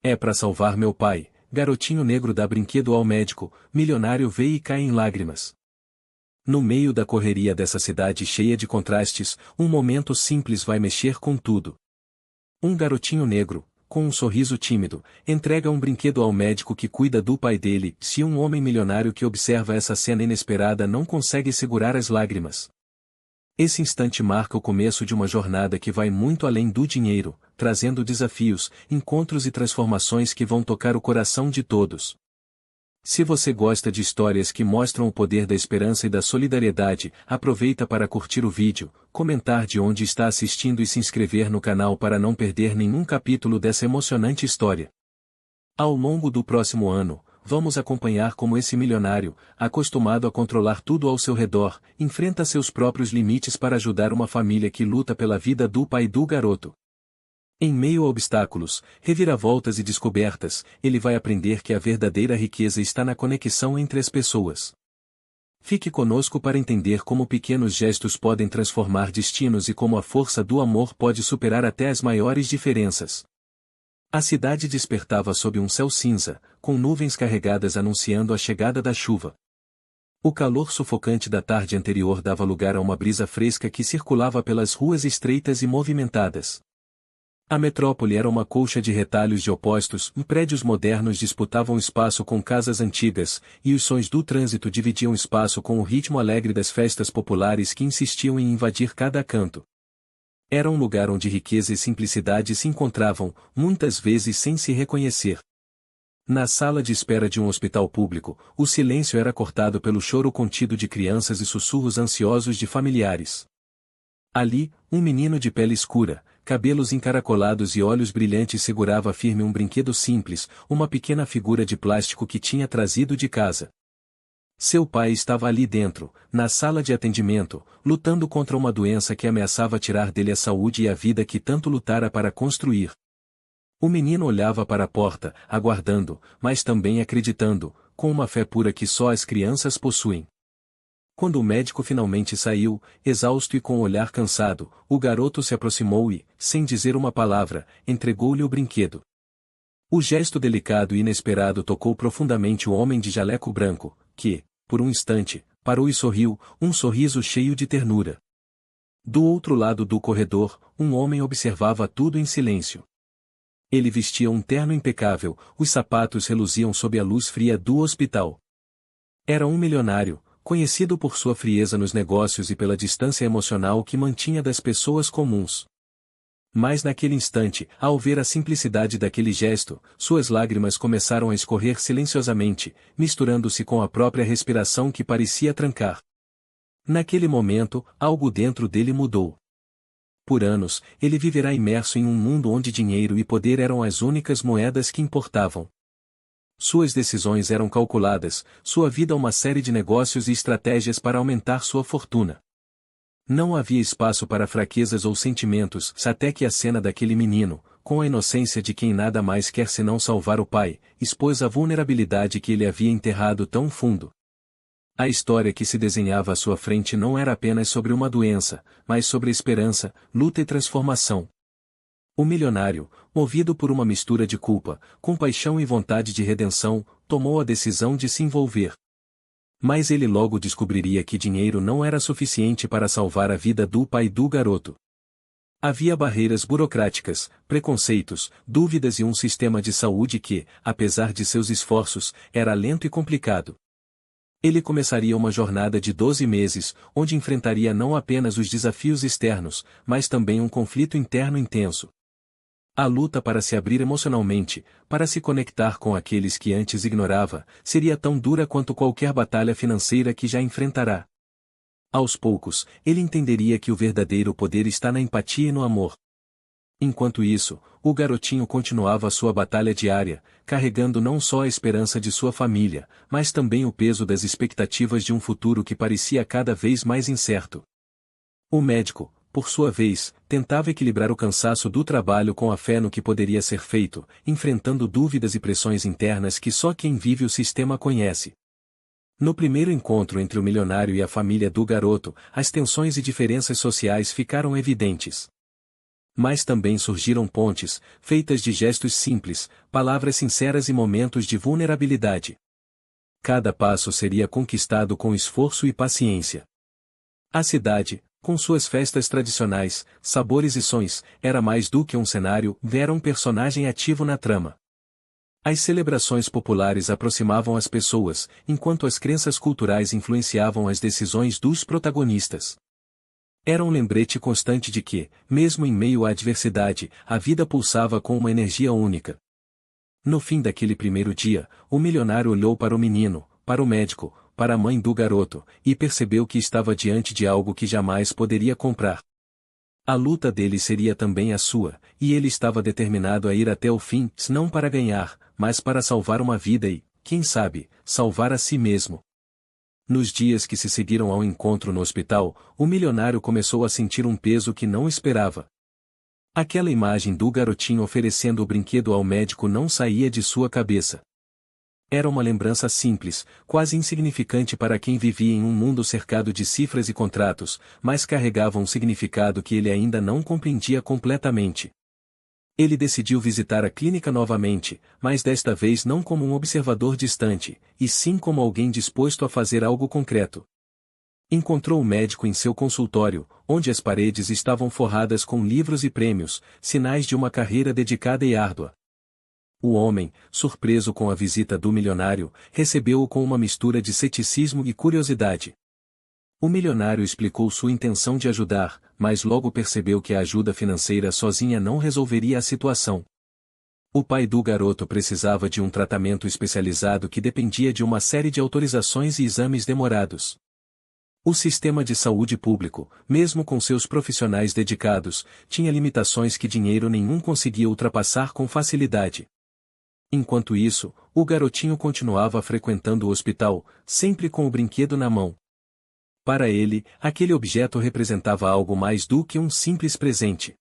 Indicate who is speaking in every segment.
Speaker 1: É para salvar meu pai. Garotinho negro dá brinquedo ao médico, milionário vê e cai em lágrimas. No meio da correria dessa cidade cheia de contrastes, um momento simples vai mexer com tudo. Um garotinho negro, com um sorriso tímido, entrega um brinquedo ao médico que cuida do pai dele. Se um homem milionário que observa essa cena inesperada não consegue segurar as lágrimas. Esse instante marca o começo de uma jornada que vai muito além do dinheiro, trazendo desafios, encontros e transformações que vão tocar o coração de todos. Se você gosta de histórias que mostram o poder da esperança e da solidariedade, aproveita para curtir o vídeo, comentar de onde está assistindo e se inscrever no canal para não perder nenhum capítulo dessa emocionante história. Ao longo do próximo ano, vamos acompanhar como esse milionário, acostumado a controlar tudo ao seu redor, enfrenta seus próprios limites para ajudar uma família que luta pela vida do pai do garoto. Em meio a obstáculos, reviravoltas e descobertas, ele vai aprender que a verdadeira riqueza está na conexão entre as pessoas. Fique conosco para entender como pequenos gestos podem transformar destinos e como a força do amor pode superar até as maiores diferenças. A cidade despertava sob um céu cinza, com nuvens carregadas anunciando a chegada da chuva. O calor sufocante da tarde anterior dava lugar a uma brisa fresca que circulava pelas ruas estreitas e movimentadas. A metrópole era uma colcha de retalhos de opostos, prédios modernos disputavam espaço com casas antigas, e os sons do trânsito dividiam espaço com o ritmo alegre das festas populares que insistiam em invadir cada canto. Era um lugar onde riqueza e simplicidade se encontravam, muitas vezes sem se reconhecer. Na sala de espera de um hospital público, o silêncio era cortado pelo choro contido de crianças e sussurros ansiosos de familiares. Ali, um menino de pele escura, cabelos encaracolados e olhos brilhantes segurava firme um brinquedo simples, uma pequena figura de plástico que tinha trazido de casa. Seu pai estava ali dentro, na sala de atendimento, lutando contra uma doença que ameaçava tirar dele a saúde e a vida que tanto lutara para construir. O menino olhava para a porta, aguardando, mas também acreditando, com uma fé pura que só as crianças possuem. Quando o médico finalmente saiu, exausto e com o olhar cansado, o garoto se aproximou e, sem dizer uma palavra, entregou-lhe o brinquedo. O gesto delicado e inesperado tocou profundamente o homem de jaleco branco, que, por um instante, parou e sorriu, um sorriso cheio de ternura. Do outro lado do corredor, um homem observava tudo em silêncio. Ele vestia um terno impecável, os sapatos reluziam sob a luz fria do hospital. Era um milionário, conhecido por sua frieza nos negócios e pela distância emocional que mantinha das pessoas comuns. Mas naquele instante, ao ver a simplicidade daquele gesto, suas lágrimas começaram a escorrer silenciosamente, misturando-se com a própria respiração que parecia trancar. Naquele momento, algo dentro dele mudou. Por anos, ele viverá imerso em um mundo onde dinheiro e poder eram as únicas moedas que importavam. Suas decisões eram calculadas, sua vida uma série de negócios e estratégias para aumentar sua fortuna. Não havia espaço para fraquezas ou sentimentos, até que a cena daquele menino, com a inocência de quem nada mais quer senão salvar o pai, expôs a vulnerabilidade que ele havia enterrado tão fundo. A história que se desenhava à sua frente não era apenas sobre uma doença, mas sobre esperança, luta e transformação. O milionário, movido por uma mistura de culpa, compaixão e vontade de redenção, tomou a decisão de se envolver. Mas ele logo descobriria que dinheiro não era suficiente para salvar a vida do pai do garoto. Havia barreiras burocráticas, preconceitos, dúvidas e um sistema de saúde que, apesar de seus esforços, era lento e complicado. Ele começaria uma jornada de 12 meses, onde enfrentaria não apenas os desafios externos, mas também um conflito interno intenso. A luta para se abrir emocionalmente, para se conectar com aqueles que antes ignorava, seria tão dura quanto qualquer batalha financeira que já enfrentará. Aos poucos, ele entenderia que o verdadeiro poder está na empatia e no amor. Enquanto isso, o garotinho continuava a sua batalha diária, carregando não só a esperança de sua família, mas também o peso das expectativas de um futuro que parecia cada vez mais incerto. O médico, por sua vez, tentava equilibrar o cansaço do trabalho com a fé no que poderia ser feito, enfrentando dúvidas e pressões internas que só quem vive o sistema conhece. No primeiro encontro entre o milionário e a família do garoto, as tensões e diferenças sociais ficaram evidentes. Mas também surgiram pontes, feitas de gestos simples, palavras sinceras e momentos de vulnerabilidade. Cada passo seria conquistado com esforço e paciência. A cidade, com suas festas tradicionais, sabores e sons, era mais do que um cenário, era um personagem ativo na trama. As celebrações populares aproximavam as pessoas, enquanto as crenças culturais influenciavam as decisões dos protagonistas. Era um lembrete constante de que, mesmo em meio à adversidade, a vida pulsava com uma energia única. No fim daquele primeiro dia, o milionário olhou para o menino, para o médico, para a mãe do garoto, e percebeu que estava diante de algo que jamais poderia comprar. A luta dele seria também a sua, e ele estava determinado a ir até o fim, não para ganhar, mas para salvar uma vida e, quem sabe, salvar a si mesmo. Nos dias que se seguiram ao encontro no hospital, o milionário começou a sentir um peso que não esperava. Aquela imagem do garotinho oferecendo o brinquedo ao médico não saía de sua cabeça. Era uma lembrança simples, quase insignificante para quem vivia em um mundo cercado de cifras e contratos, mas carregava um significado que ele ainda não compreendia completamente. Ele decidiu visitar a clínica novamente, mas desta vez não como um observador distante, e sim como alguém disposto a fazer algo concreto. Encontrou o médico em seu consultório, onde as paredes estavam forradas com livros e prêmios, sinais de uma carreira dedicada e árdua. O homem, surpreso com a visita do milionário, recebeu-o com uma mistura de ceticismo e curiosidade. O milionário explicou sua intenção de ajudar, mas logo percebeu que a ajuda financeira sozinha não resolveria a situação. O pai do garoto precisava de um tratamento especializado que dependia de uma série de autorizações e exames demorados. O sistema de saúde público, mesmo com seus profissionais dedicados, tinha limitações que dinheiro nenhum conseguia ultrapassar com facilidade. Enquanto isso, o garotinho continuava frequentando o hospital, sempre com o brinquedo na mão. Para ele, aquele objeto representava algo mais do que um simples presente.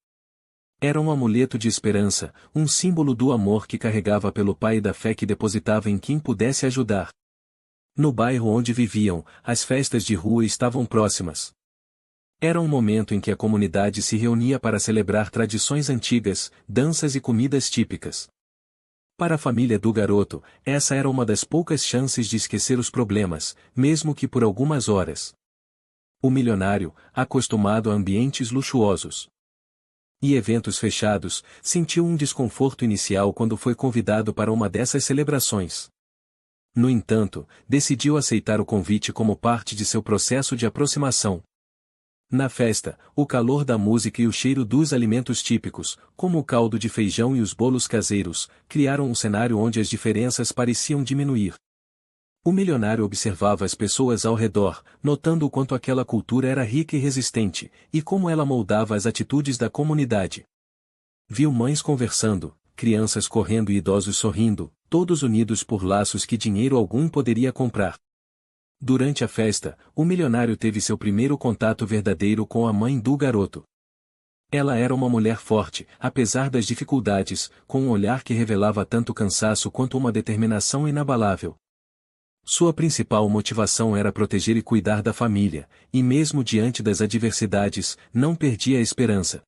Speaker 1: Era um amuleto de esperança, um símbolo do amor que carregava pelo pai e da fé que depositava em quem pudesse ajudar. No bairro onde viviam, as festas de rua estavam próximas. Era um momento em que a comunidade se reunia para celebrar tradições antigas, danças e comidas típicas. Para a família do garoto, essa era uma das poucas chances de esquecer os problemas, mesmo que por algumas horas. O milionário, acostumado a ambientes luxuosos e eventos fechados, sentiu um desconforto inicial quando foi convidado para uma dessas celebrações. No entanto, decidiu aceitar o convite como parte de seu processo de aproximação. Na festa, o calor da música e o cheiro dos alimentos típicos, como o caldo de feijão e os bolos caseiros, criaram um cenário onde as diferenças pareciam diminuir. O milionário observava as pessoas ao redor, notando o quanto aquela cultura era rica e resistente, e como ela moldava as atitudes da comunidade. Viu mães conversando, crianças correndo e idosos sorrindo, todos unidos por laços que dinheiro algum poderia comprar. Durante a festa, o milionário teve seu primeiro contato verdadeiro com a mãe do garoto. Ela era uma mulher forte, apesar das dificuldades, com um olhar que revelava tanto cansaço quanto uma determinação inabalável. Sua principal motivação era proteger e cuidar da família, e mesmo diante das adversidades, não perdia a esperança.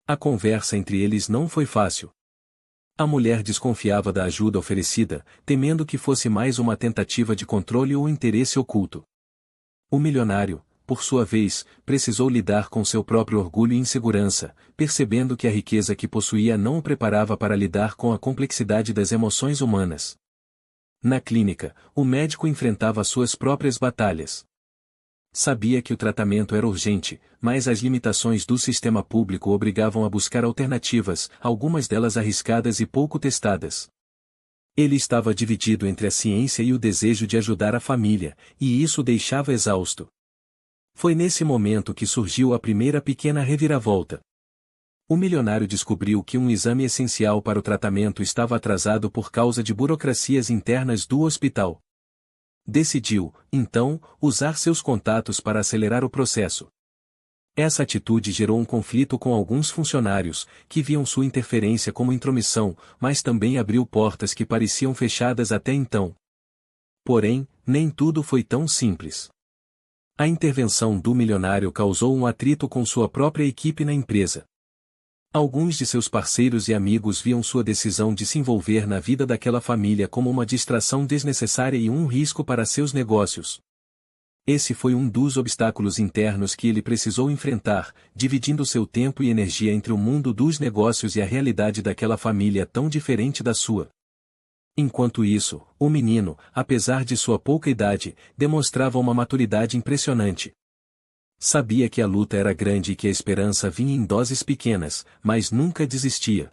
Speaker 1: A conversa entre eles não foi fácil. A mulher desconfiava da ajuda oferecida, temendo que fosse mais uma tentativa de controle ou interesse oculto. O milionário, por sua vez, precisou lidar com seu próprio orgulho e insegurança, percebendo que a riqueza que possuía não o preparava para lidar com a complexidade das emoções humanas. Na clínica, o médico enfrentava suas próprias batalhas. Sabia que o tratamento era urgente, mas as limitações do sistema público obrigavam a buscar alternativas, algumas delas arriscadas e pouco testadas. Ele estava dividido entre a ciência e o desejo de ajudar a família, e isso o deixava exausto. Foi nesse momento que surgiu a primeira pequena reviravolta. O milionário descobriu que um exame essencial para o tratamento estava atrasado por causa de burocracias internas do hospital. Decidiu, então, usar seus contatos para acelerar o processo. Essa atitude gerou um conflito com alguns funcionários, que viam sua interferência como intromissão, mas também abriu portas que pareciam fechadas até então. Porém, nem tudo foi tão simples. A intervenção do milionário causou um atrito com sua própria equipe na empresa. Alguns de seus parceiros e amigos viam sua decisão de se envolver na vida daquela família como uma distração desnecessária e um risco para seus negócios. Esse foi um dos obstáculos internos que ele precisou enfrentar, dividindo seu tempo e energia entre o mundo dos negócios e a realidade daquela família tão diferente da sua. Enquanto isso, o menino, apesar de sua pouca idade, demonstrava uma maturidade impressionante. Sabia que a luta era grande e que a esperança vinha em doses pequenas, mas nunca desistia.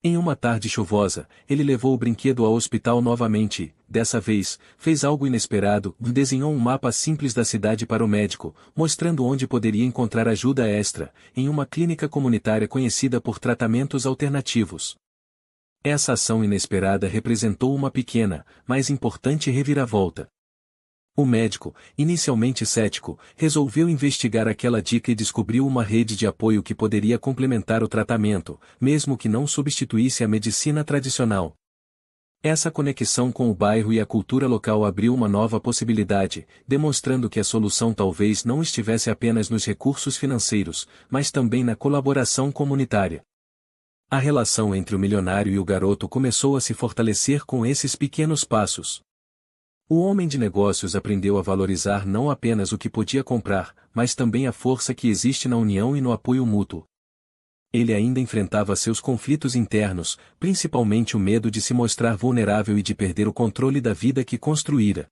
Speaker 1: Em uma tarde chuvosa, ele levou o brinquedo ao hospital novamente e, dessa vez, fez algo inesperado, desenhou um mapa simples da cidade para o médico, mostrando onde poderia encontrar ajuda extra, em uma clínica comunitária conhecida por tratamentos alternativos. Essa ação inesperada representou uma pequena, mas importante reviravolta. O médico, inicialmente cético, resolveu investigar aquela dica e descobriu uma rede de apoio que poderia complementar o tratamento, mesmo que não substituísse a medicina tradicional. Essa conexão com o bairro e a cultura local abriu uma nova possibilidade, demonstrando que a solução talvez não estivesse apenas nos recursos financeiros, mas também na colaboração comunitária. A relação entre o milionário e o garoto começou a se fortalecer com esses pequenos passos. O homem de negócios aprendeu a valorizar não apenas o que podia comprar, mas também a força que existe na união e no apoio mútuo. Ele ainda enfrentava seus conflitos internos, principalmente o medo de se mostrar vulnerável e de perder o controle da vida que construíra.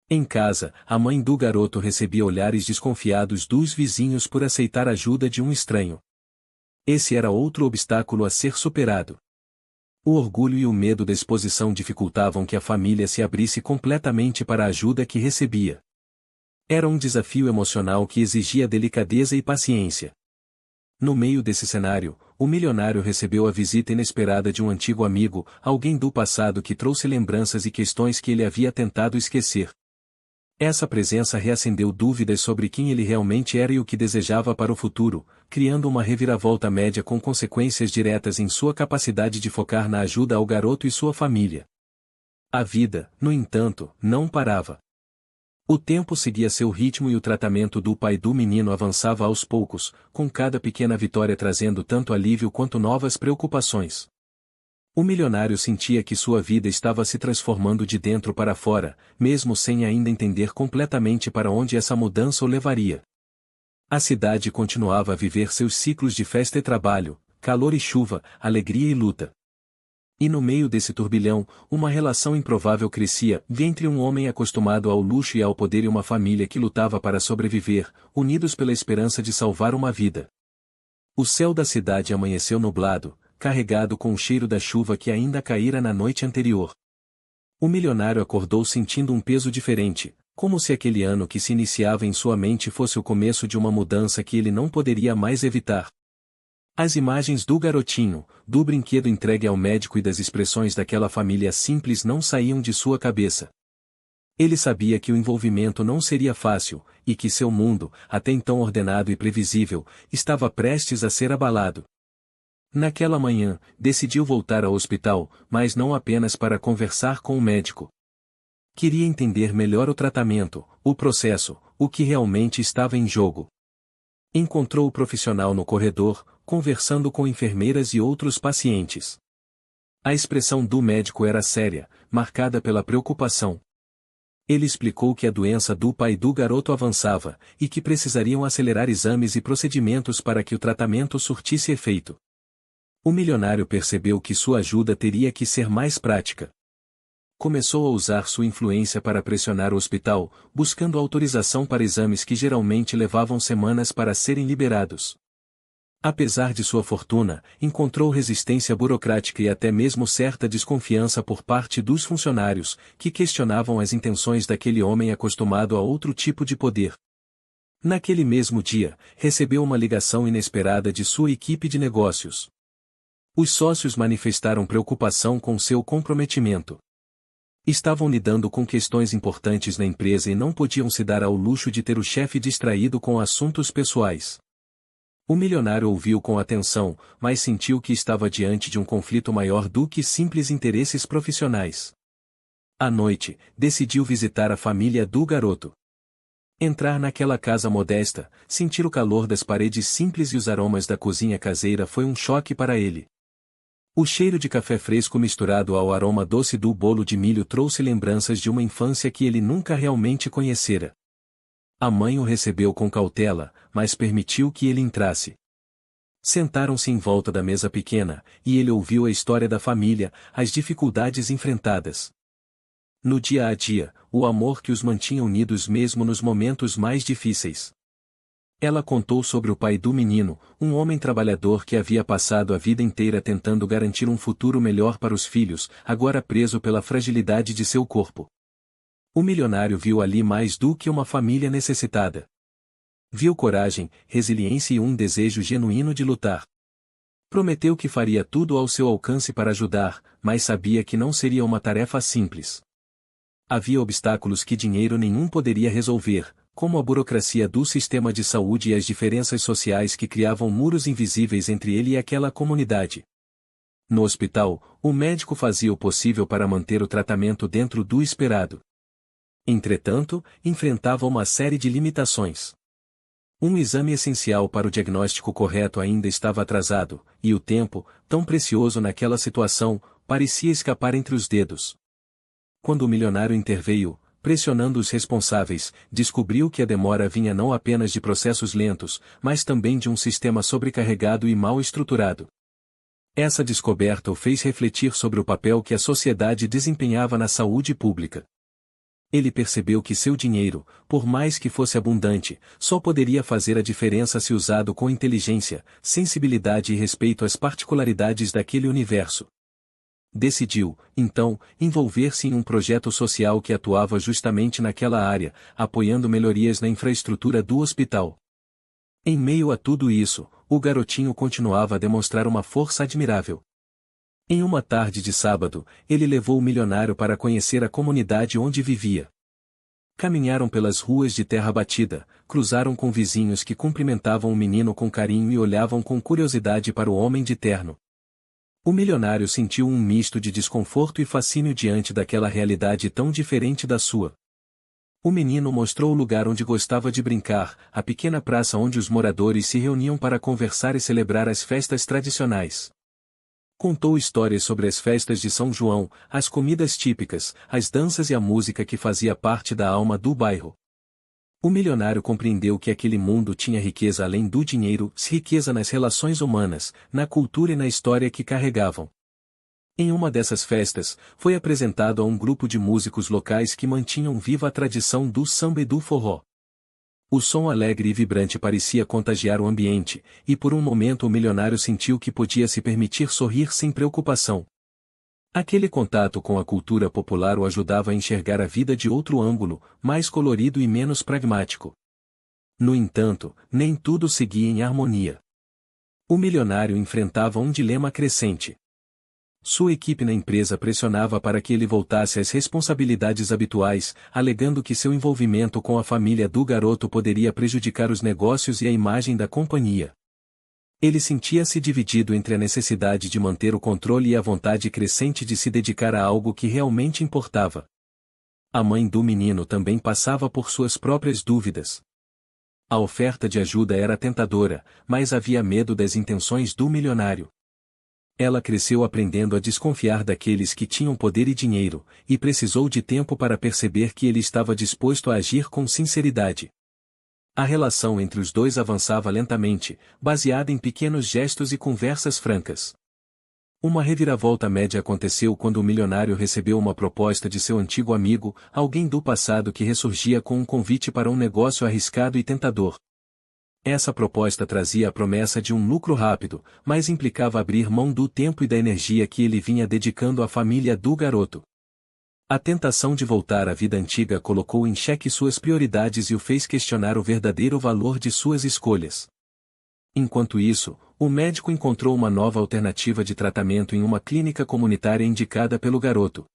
Speaker 1: Em casa, a mãe do garoto recebia olhares desconfiados dos vizinhos por aceitar a ajuda de um estranho. Esse era outro obstáculo a ser superado. O orgulho e o medo da exposição dificultavam que a família se abrisse completamente para a ajuda que recebia. Era um desafio emocional que exigia delicadeza e paciência. No meio desse cenário, o milionário recebeu a visita inesperada de um antigo amigo, alguém do passado que trouxe lembranças e questões que ele havia tentado esquecer. Essa presença reacendeu dúvidas sobre quem ele realmente era e o que desejava para o futuro, criando uma reviravolta média com consequências diretas em sua capacidade de focar na ajuda ao garoto e sua família. A vida, no entanto, não parava. O tempo seguia seu ritmo e o tratamento do pai do menino avançava aos poucos, com cada pequena vitória trazendo tanto alívio quanto novas preocupações. O milionário sentia que sua vida estava se transformando de dentro para fora, mesmo sem ainda entender completamente para onde essa mudança o levaria. A cidade continuava a viver seus ciclos de festa e trabalho, calor e chuva, alegria e luta. E no meio desse turbilhão, uma relação improvável crescia, entre um homem acostumado ao luxo e ao poder e uma família que lutava para sobreviver, unidos pela esperança de salvar uma vida. O céu da cidade amanheceu nublado, carregado com o cheiro da chuva que ainda caíra na noite anterior. O milionário acordou sentindo um peso diferente, como se aquele ano que se iniciava em sua mente fosse o começo de uma mudança que ele não poderia mais evitar. As imagens do garotinho, do brinquedo entregue ao médico e das expressões daquela família simples não saíam de sua cabeça. Ele sabia que o envolvimento não seria fácil, e que seu mundo, até então ordenado e previsível, estava prestes a ser abalado. Naquela manhã, decidiu voltar ao hospital, mas não apenas para conversar com o médico. Queria entender melhor o tratamento, o processo, o que realmente estava em jogo. Encontrou o profissional no corredor, conversando com enfermeiras e outros pacientes. A expressão do médico era séria, marcada pela preocupação. Ele explicou que a doença do pai do garoto avançava, e que precisariam acelerar exames e procedimentos para que o tratamento surtisse efeito. O milionário percebeu que sua ajuda teria que ser mais prática. Começou a usar sua influência para pressionar o hospital, buscando autorização para exames que geralmente levavam semanas para serem liberados. Apesar de sua fortuna, encontrou resistência burocrática e até mesmo certa desconfiança por parte dos funcionários, que questionavam as intenções daquele homem acostumado a outro tipo de poder. Naquele mesmo dia, recebeu uma ligação inesperada de sua equipe de negócios. Os sócios manifestaram preocupação com seu comprometimento. Estavam lidando com questões importantes na empresa e não podiam se dar ao luxo de ter o chefe distraído com assuntos pessoais. O milionário ouviu com atenção, mas sentiu que estava diante de um conflito maior do que simples interesses profissionais. À noite, decidiu visitar a família do garoto. Entrar naquela casa modesta, sentir o calor das paredes simples e os aromas da cozinha caseira foi um choque para ele. O cheiro de café fresco misturado ao aroma doce do bolo de milho trouxe lembranças de uma infância que ele nunca realmente conhecera. A mãe o recebeu com cautela, mas permitiu que ele entrasse. Sentaram-se em volta da mesa pequena, e ele ouviu a história da família, as dificuldades enfrentadas. No dia a dia, o amor que os mantinha unidos mesmo nos momentos mais difíceis. Ela contou sobre o pai do menino, um homem trabalhador que havia passado a vida inteira tentando garantir um futuro melhor para os filhos, agora preso pela fragilidade de seu corpo. O milionário viu ali mais do que uma família necessitada. Viu coragem, resiliência e um desejo genuíno de lutar. Prometeu que faria tudo ao seu alcance para ajudar, mas sabia que não seria uma tarefa simples. Havia obstáculos que dinheiro nenhum poderia resolver, como a burocracia do sistema de saúde e as diferenças sociais que criavam muros invisíveis entre ele e aquela comunidade. No hospital, o médico fazia o possível para manter o tratamento dentro do esperado. Entretanto, enfrentava uma série de limitações. Um exame essencial para o diagnóstico correto ainda estava atrasado, e o tempo, tão precioso naquela situação, parecia escapar entre os dedos. Quando o milionário interveio, pressionando os responsáveis, descobriu que a demora vinha não apenas de processos lentos, mas também de um sistema sobrecarregado e mal estruturado. Essa descoberta o fez refletir sobre o papel que a sociedade desempenhava na saúde pública. Ele percebeu que seu dinheiro, por mais que fosse abundante, só poderia fazer a diferença se usado com inteligência, sensibilidade e respeito às particularidades daquele universo. Decidiu, então, envolver-se em um projeto social que atuava justamente naquela área, apoiando melhorias na infraestrutura do hospital. Em meio a tudo isso, o garotinho continuava a demonstrar uma força admirável. Em uma tarde de sábado, ele levou o milionário para conhecer a comunidade onde vivia. Caminharam pelas ruas de terra batida, cruzaram com vizinhos que cumprimentavam o menino com carinho e olhavam com curiosidade para o homem de terno. O milionário sentiu um misto de desconforto e fascínio diante daquela realidade tão diferente da sua. O menino mostrou o lugar onde gostava de brincar, a pequena praça onde os moradores se reuniam para conversar e celebrar as festas tradicionais. Contou histórias sobre as festas de São João, as comidas típicas, as danças e a música que fazia parte da alma do bairro. O milionário compreendeu que aquele mundo tinha riqueza além do dinheiro, riqueza nas relações humanas, na cultura e na história que carregavam. Em uma dessas festas, foi apresentado a um grupo de músicos locais que mantinham viva a tradição do samba e do forró. O som alegre e vibrante parecia contagiar o ambiente, e por um momento o milionário sentiu que podia se permitir sorrir sem preocupação. Aquele contato com a cultura popular o ajudava a enxergar a vida de outro ângulo, mais colorido e menos pragmático. No entanto, nem tudo seguia em harmonia. O milionário enfrentava um dilema crescente. Sua equipe na empresa pressionava para que ele voltasse às responsabilidades habituais, alegando que seu envolvimento com a família do garoto poderia prejudicar os negócios e a imagem da companhia. Ele sentia-se dividido entre a necessidade de manter o controle e a vontade crescente de se dedicar a algo que realmente importava. A mãe do menino também passava por suas próprias dúvidas. A oferta de ajuda era tentadora, mas havia medo das intenções do milionário. Ela cresceu aprendendo a desconfiar daqueles que tinham poder e dinheiro, e precisou de tempo para perceber que ele estava disposto a agir com sinceridade. A relação entre os dois avançava lentamente, baseada em pequenos gestos e conversas francas. Uma reviravolta média aconteceu quando o milionário recebeu uma proposta de seu antigo amigo, alguém do passado que ressurgia com um convite para um negócio arriscado e tentador. Essa proposta trazia a promessa de um lucro rápido, mas implicava abrir mão do tempo e da energia que ele vinha dedicando à família do garoto. A tentação de voltar à vida antiga colocou em xeque suas prioridades e o fez questionar o verdadeiro valor de suas escolhas. Enquanto isso, o médico encontrou uma nova alternativa de tratamento em uma clínica comunitária indicada pelo garoto.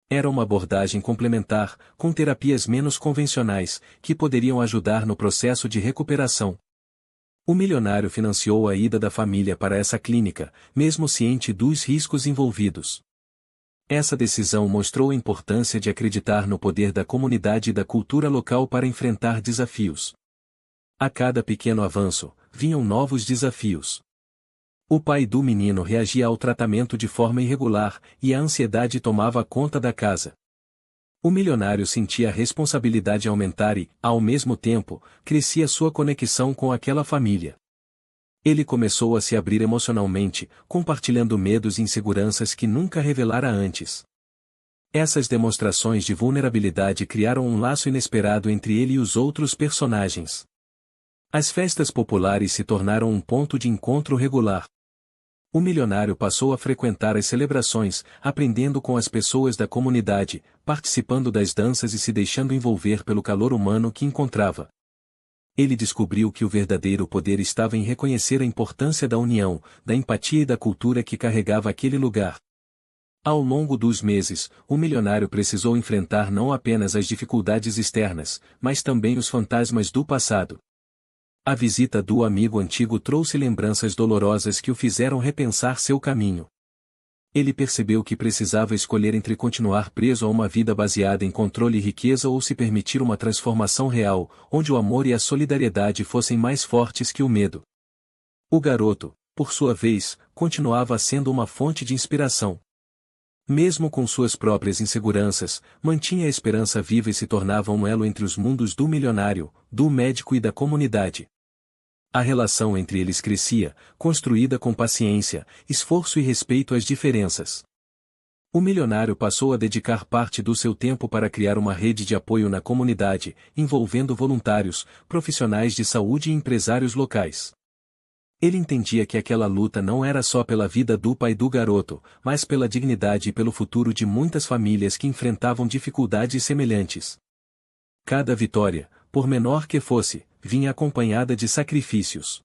Speaker 1: Era uma abordagem complementar, com terapias menos convencionais, que poderiam ajudar no processo de recuperação. O milionário financiou a ida da família para essa clínica, mesmo ciente dos riscos envolvidos. Essa decisão mostrou a importância de acreditar no poder da comunidade e da cultura local para enfrentar desafios. A cada pequeno avanço, vinham novos desafios. O pai do menino reagia ao tratamento de forma irregular, e a ansiedade tomava conta da casa. O milionário sentia a responsabilidade aumentar e, ao mesmo tempo, crescia sua conexão com aquela família. Ele começou a se abrir emocionalmente, compartilhando medos e inseguranças que nunca revelara antes. Essas demonstrações de vulnerabilidade criaram um laço inesperado entre ele e os outros personagens. As festas populares se tornaram um ponto de encontro regular. O milionário passou a frequentar as celebrações, aprendendo com as pessoas da comunidade, participando das danças e se deixando envolver pelo calor humano que encontrava. Ele descobriu que o verdadeiro poder estava em reconhecer a importância da união, da empatia e da cultura que carregava aquele lugar. Ao longo dos meses, o milionário precisou enfrentar não apenas as dificuldades externas, mas também os fantasmas do passado. A visita do amigo antigo trouxe lembranças dolorosas que o fizeram repensar seu caminho. Ele percebeu que precisava escolher entre continuar preso a uma vida baseada em controle e riqueza ou se permitir uma transformação real, onde o amor e a solidariedade fossem mais fortes que o medo. O garoto, por sua vez, continuava sendo uma fonte de inspiração. Mesmo com suas próprias inseguranças, mantinha a esperança viva e se tornava um elo entre os mundos do milionário, do médico e da comunidade. A relação entre eles crescia, construída com paciência, esforço e respeito às diferenças. O milionário passou a dedicar parte do seu tempo para criar uma rede de apoio na comunidade, envolvendo voluntários, profissionais de saúde e empresários locais. Ele entendia que aquela luta não era só pela vida do pai do garoto, mas pela dignidade e pelo futuro de muitas famílias que enfrentavam dificuldades semelhantes. Cada vitória, por menor que fosse, vinha acompanhada de sacrifícios.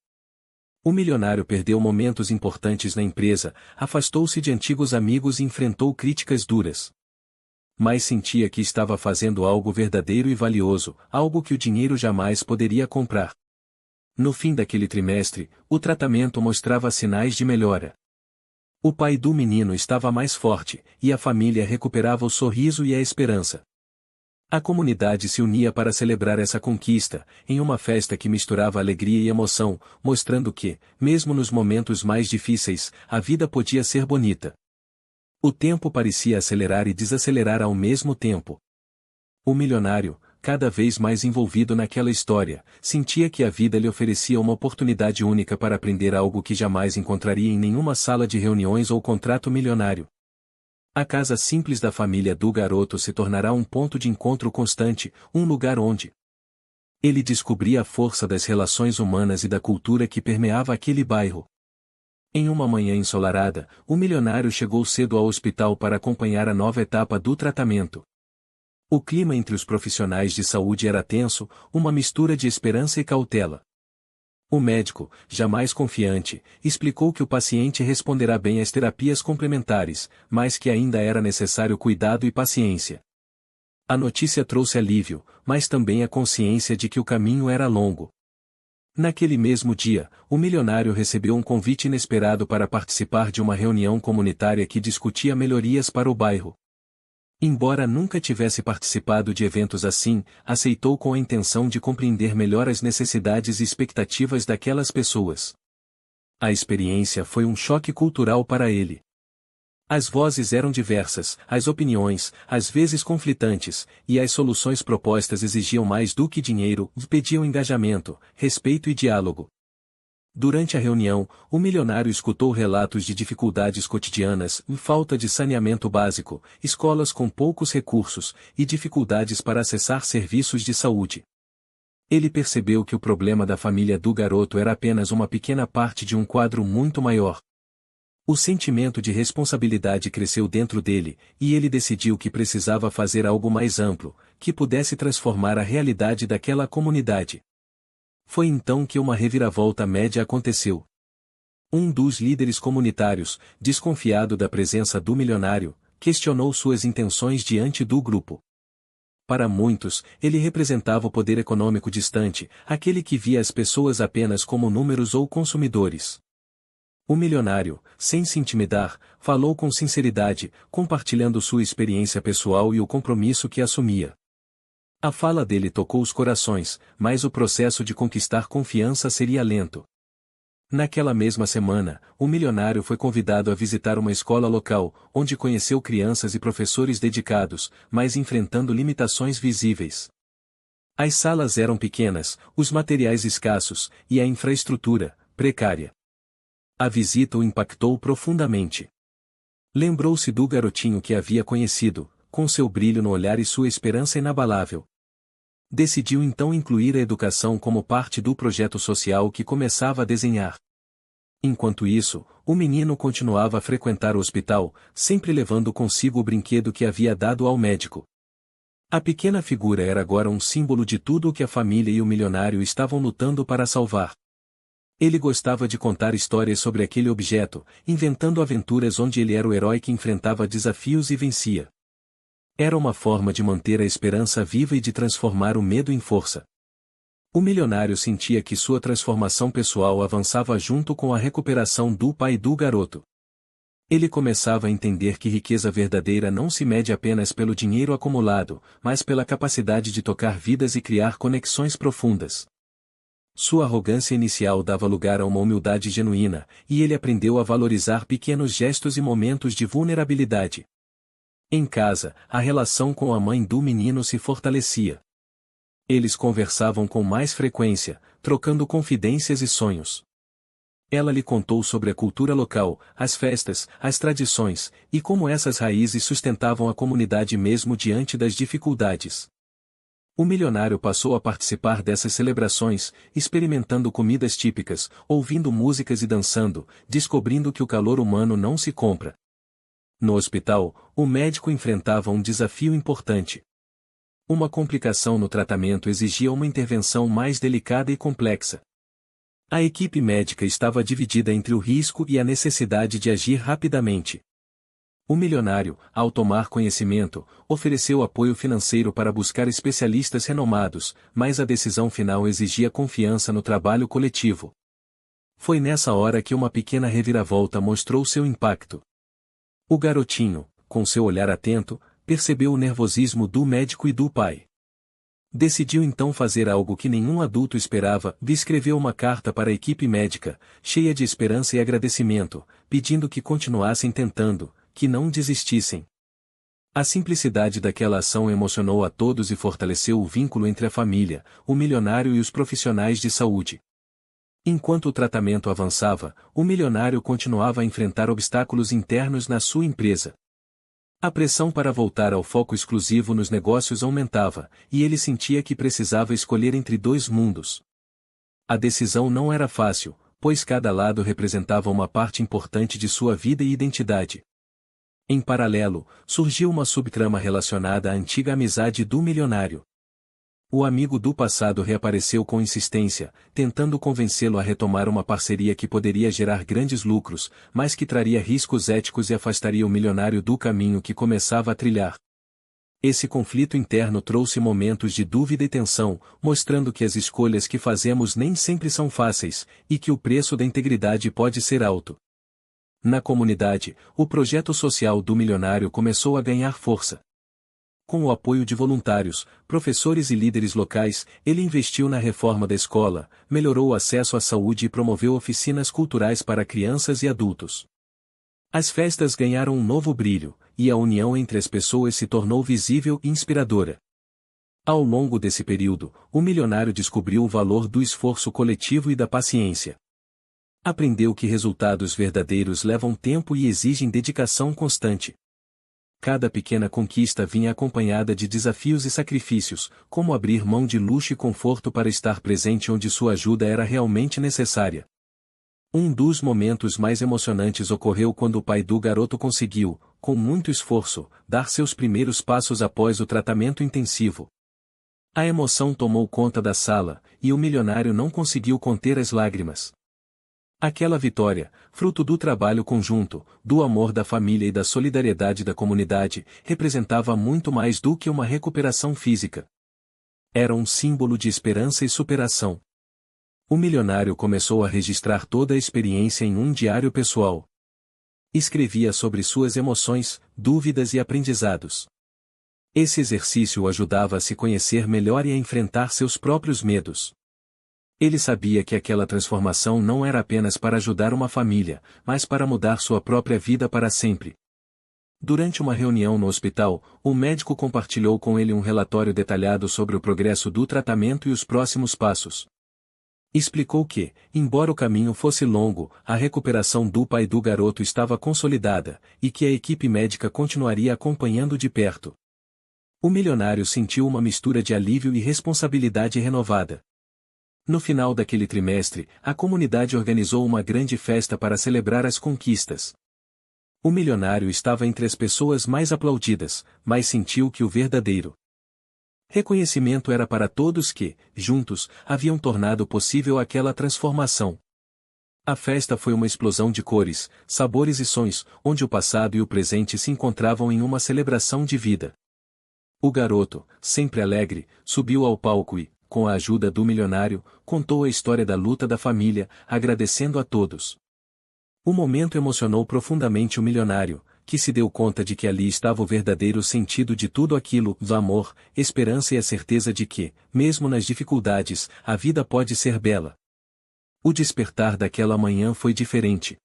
Speaker 1: O milionário perdeu momentos importantes na empresa, afastou-se de antigos amigos e enfrentou críticas duras. Mas sentia que estava fazendo algo verdadeiro e valioso, algo que o dinheiro jamais poderia comprar. No fim daquele trimestre, o tratamento mostrava sinais de melhora. O pai do menino estava mais forte, e a família recuperava o sorriso e a esperança. A comunidade se unia para celebrar essa conquista, em uma festa que misturava alegria e emoção, mostrando que, mesmo nos momentos mais difíceis, a vida podia ser bonita. O tempo parecia acelerar e desacelerar ao mesmo tempo. O milionário, cada vez mais envolvido naquela história, sentia que a vida lhe oferecia uma oportunidade única para aprender algo que jamais encontraria em nenhuma sala de reuniões ou contrato milionário. A casa simples da família do garoto se tornará um ponto de encontro constante, um lugar onde ele descobria a força das relações humanas e da cultura que permeava aquele bairro. Em uma manhã ensolarada, o milionário chegou cedo ao hospital para acompanhar a nova etapa do tratamento. O clima entre os profissionais de saúde era tenso, uma mistura de esperança e cautela. O médico, jamais confiante, explicou que o paciente responderá bem às terapias complementares, mas que ainda era necessário cuidado e paciência. A notícia trouxe alívio, mas também a consciência de que o caminho era longo. Naquele mesmo dia, o milionário recebeu um convite inesperado para participar de uma reunião comunitária que discutia melhorias para o bairro. Embora nunca tivesse participado de eventos assim, aceitou com a intenção de compreender melhor as necessidades e expectativas daquelas pessoas. A experiência foi um choque cultural para ele. As vozes eram diversas, as opiniões, às vezes conflitantes, e as soluções propostas exigiam mais do que dinheiro, pediam engajamento, respeito e diálogo. Durante a reunião, o milionário escutou relatos de dificuldades cotidianas, falta de saneamento básico, escolas com poucos recursos, e dificuldades para acessar serviços de saúde. Ele percebeu que o problema da família do garoto era apenas uma pequena parte de um quadro muito maior. O sentimento de responsabilidade cresceu dentro dele, e ele decidiu que precisava fazer algo mais amplo, que pudesse transformar a realidade daquela comunidade. Foi então que uma reviravolta média aconteceu. Um dos líderes comunitários, desconfiado da presença do milionário, questionou suas intenções diante do grupo. Para muitos, ele representava o poder econômico distante, aquele que via as pessoas apenas como números ou consumidores. O milionário, sem se intimidar, falou com sinceridade, compartilhando sua experiência pessoal e o compromisso que assumia. A fala dele tocou os corações, mas o processo de conquistar confiança seria lento. Naquela mesma semana, o milionário foi convidado a visitar uma escola local, onde conheceu crianças e professores dedicados, mas enfrentando limitações visíveis. As salas eram pequenas, os materiais escassos, e a infraestrutura, precária. A visita o impactou profundamente. Lembrou-se do garotinho que havia conhecido, com seu brilho no olhar e sua esperança inabalável. Decidiu então incluir a educação como parte do projeto social que começava a desenhar. Enquanto isso, o menino continuava a frequentar o hospital, sempre levando consigo o brinquedo que havia dado ao médico. A pequena figura era agora um símbolo de tudo o que a família e o milionário estavam lutando para salvar. Ele gostava de contar histórias sobre aquele objeto, inventando aventuras onde ele era o herói que enfrentava desafios e vencia. Era uma forma de manter a esperança viva e de transformar o medo em força. O milionário sentia que sua transformação pessoal avançava junto com a recuperação do pai do garoto. Ele começava a entender que riqueza verdadeira não se mede apenas pelo dinheiro acumulado, mas pela capacidade de tocar vidas e criar conexões profundas. Sua arrogância inicial dava lugar a uma humildade genuína, e ele aprendeu a valorizar pequenos gestos e momentos de vulnerabilidade. Em casa, a relação com a mãe do menino se fortalecia. Eles conversavam com mais frequência, trocando confidências e sonhos. Ela lhe contou sobre a cultura local, as festas, as tradições, e como essas raízes sustentavam a comunidade mesmo diante das dificuldades. O milionário passou a participar dessas celebrações, experimentando comidas típicas, ouvindo músicas e dançando, descobrindo que o calor humano não se compra. No hospital, o médico enfrentava um desafio importante. Uma complicação no tratamento exigia uma intervenção mais delicada e complexa. A equipe médica estava dividida entre o risco e a necessidade de agir rapidamente. O milionário, ao tomar conhecimento, ofereceu apoio financeiro para buscar especialistas renomados, mas a decisão final exigia confiança no trabalho coletivo. Foi nessa hora que uma pequena reviravolta mostrou seu impacto. O garotinho, com seu olhar atento, percebeu o nervosismo do médico e do pai. Decidiu então fazer algo que nenhum adulto esperava, escreveu uma carta para a equipe médica, cheia de esperança e agradecimento, pedindo que continuassem tentando, que não desistissem. A simplicidade daquela ação emocionou a todos e fortaleceu o vínculo entre a família, o milionário e os profissionais de saúde. Enquanto o tratamento avançava, o milionário continuava a enfrentar obstáculos internos na sua empresa. A pressão para voltar ao foco exclusivo nos negócios aumentava, e ele sentia que precisava escolher entre dois mundos. A decisão não era fácil, pois cada lado representava uma parte importante de sua vida e identidade. Em paralelo, surgiu uma subtrama relacionada à antiga amizade do milionário. O amigo do passado reapareceu com insistência, tentando convencê-lo a retomar uma parceria que poderia gerar grandes lucros, mas que traria riscos éticos e afastaria o milionário do caminho que começava a trilhar. Esse conflito interno trouxe momentos de dúvida e tensão, mostrando que as escolhas que fazemos nem sempre são fáceis, e que o preço da integridade pode ser alto. Na comunidade, o projeto social do milionário começou a ganhar força. Com o apoio de voluntários, professores e líderes locais, ele investiu na reforma da escola, melhorou o acesso à saúde e promoveu oficinas culturais para crianças e adultos. As festas ganharam um novo brilho, e a união entre as pessoas se tornou visível e inspiradora. Ao longo desse período, o milionário descobriu o valor do esforço coletivo e da paciência. Aprendeu que resultados verdadeiros levam tempo e exigem dedicação constante. Cada pequena conquista vinha acompanhada de desafios e sacrifícios, como abrir mão de luxo e conforto para estar presente onde sua ajuda era realmente necessária. Um dos momentos mais emocionantes ocorreu quando o pai do garoto conseguiu, com muito esforço, dar seus primeiros passos após o tratamento intensivo. A emoção tomou conta da sala, e o milionário não conseguiu conter as lágrimas. Aquela vitória, fruto do trabalho conjunto, do amor da família e da solidariedade da comunidade, representava muito mais do que uma recuperação física. Era um símbolo de esperança e superação. O milionário começou a registrar toda a experiência em um diário pessoal. Escrevia sobre suas emoções, dúvidas e aprendizados. Esse exercício o ajudava a se conhecer melhor e a enfrentar seus próprios medos. Ele sabia que aquela transformação não era apenas para ajudar uma família, mas para mudar sua própria vida para sempre. Durante uma reunião no hospital, o médico compartilhou com ele um relatório detalhado sobre o progresso do tratamento e os próximos passos. Explicou que, embora o caminho fosse longo, a recuperação do pai do garoto estava consolidada, e que a equipe médica continuaria acompanhando de perto. O milionário sentiu uma mistura de alívio e responsabilidade renovada. No final daquele trimestre, a comunidade organizou uma grande festa para celebrar as conquistas. O milionário estava entre as pessoas mais aplaudidas, mas sentiu que o verdadeiro reconhecimento era para todos que, juntos, haviam tornado possível aquela transformação. A festa foi uma explosão de cores, sabores e sons, onde o passado e o presente se encontravam em uma celebração de vida. O garoto, sempre alegre, subiu ao palco e, com a ajuda do milionário, contou a história da luta da família, agradecendo a todos. O momento emocionou profundamente o milionário, que se deu conta de que ali estava o verdadeiro sentido de tudo aquilo, o amor, esperança e a certeza de que, mesmo nas dificuldades, a vida pode ser bela. O despertar daquela manhã foi diferente.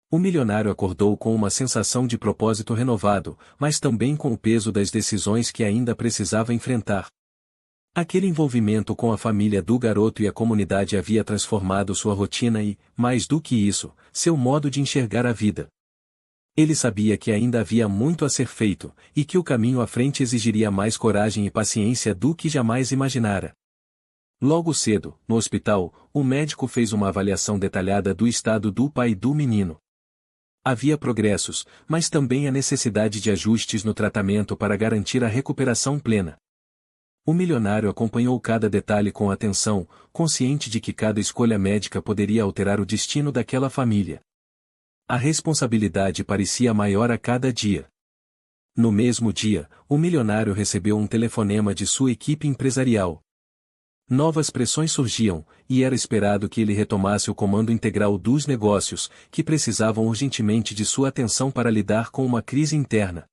Speaker 1: O milionário acordou com uma sensação de propósito renovado, mas também com o peso das decisões que ainda precisava enfrentar. Aquele envolvimento com a família do garoto e a comunidade havia transformado sua rotina e, mais do que isso, seu modo de enxergar a vida. Ele sabia que ainda havia muito a ser feito, e que o caminho à frente exigiria mais coragem e paciência do que jamais imaginara. Logo cedo, no hospital, o médico fez uma avaliação detalhada do estado do pai do menino. Havia progressos, mas também a necessidade de ajustes no tratamento para garantir a recuperação plena. O milionário acompanhou cada detalhe com atenção, consciente de que cada escolha médica poderia alterar o destino daquela família. A responsabilidade parecia maior a cada dia. No mesmo dia, o milionário recebeu um telefonema de sua equipe empresarial. Novas pressões surgiam, e era esperado que ele retomasse o comando integral dos negócios, que precisavam urgentemente de sua atenção para lidar com uma crise interna.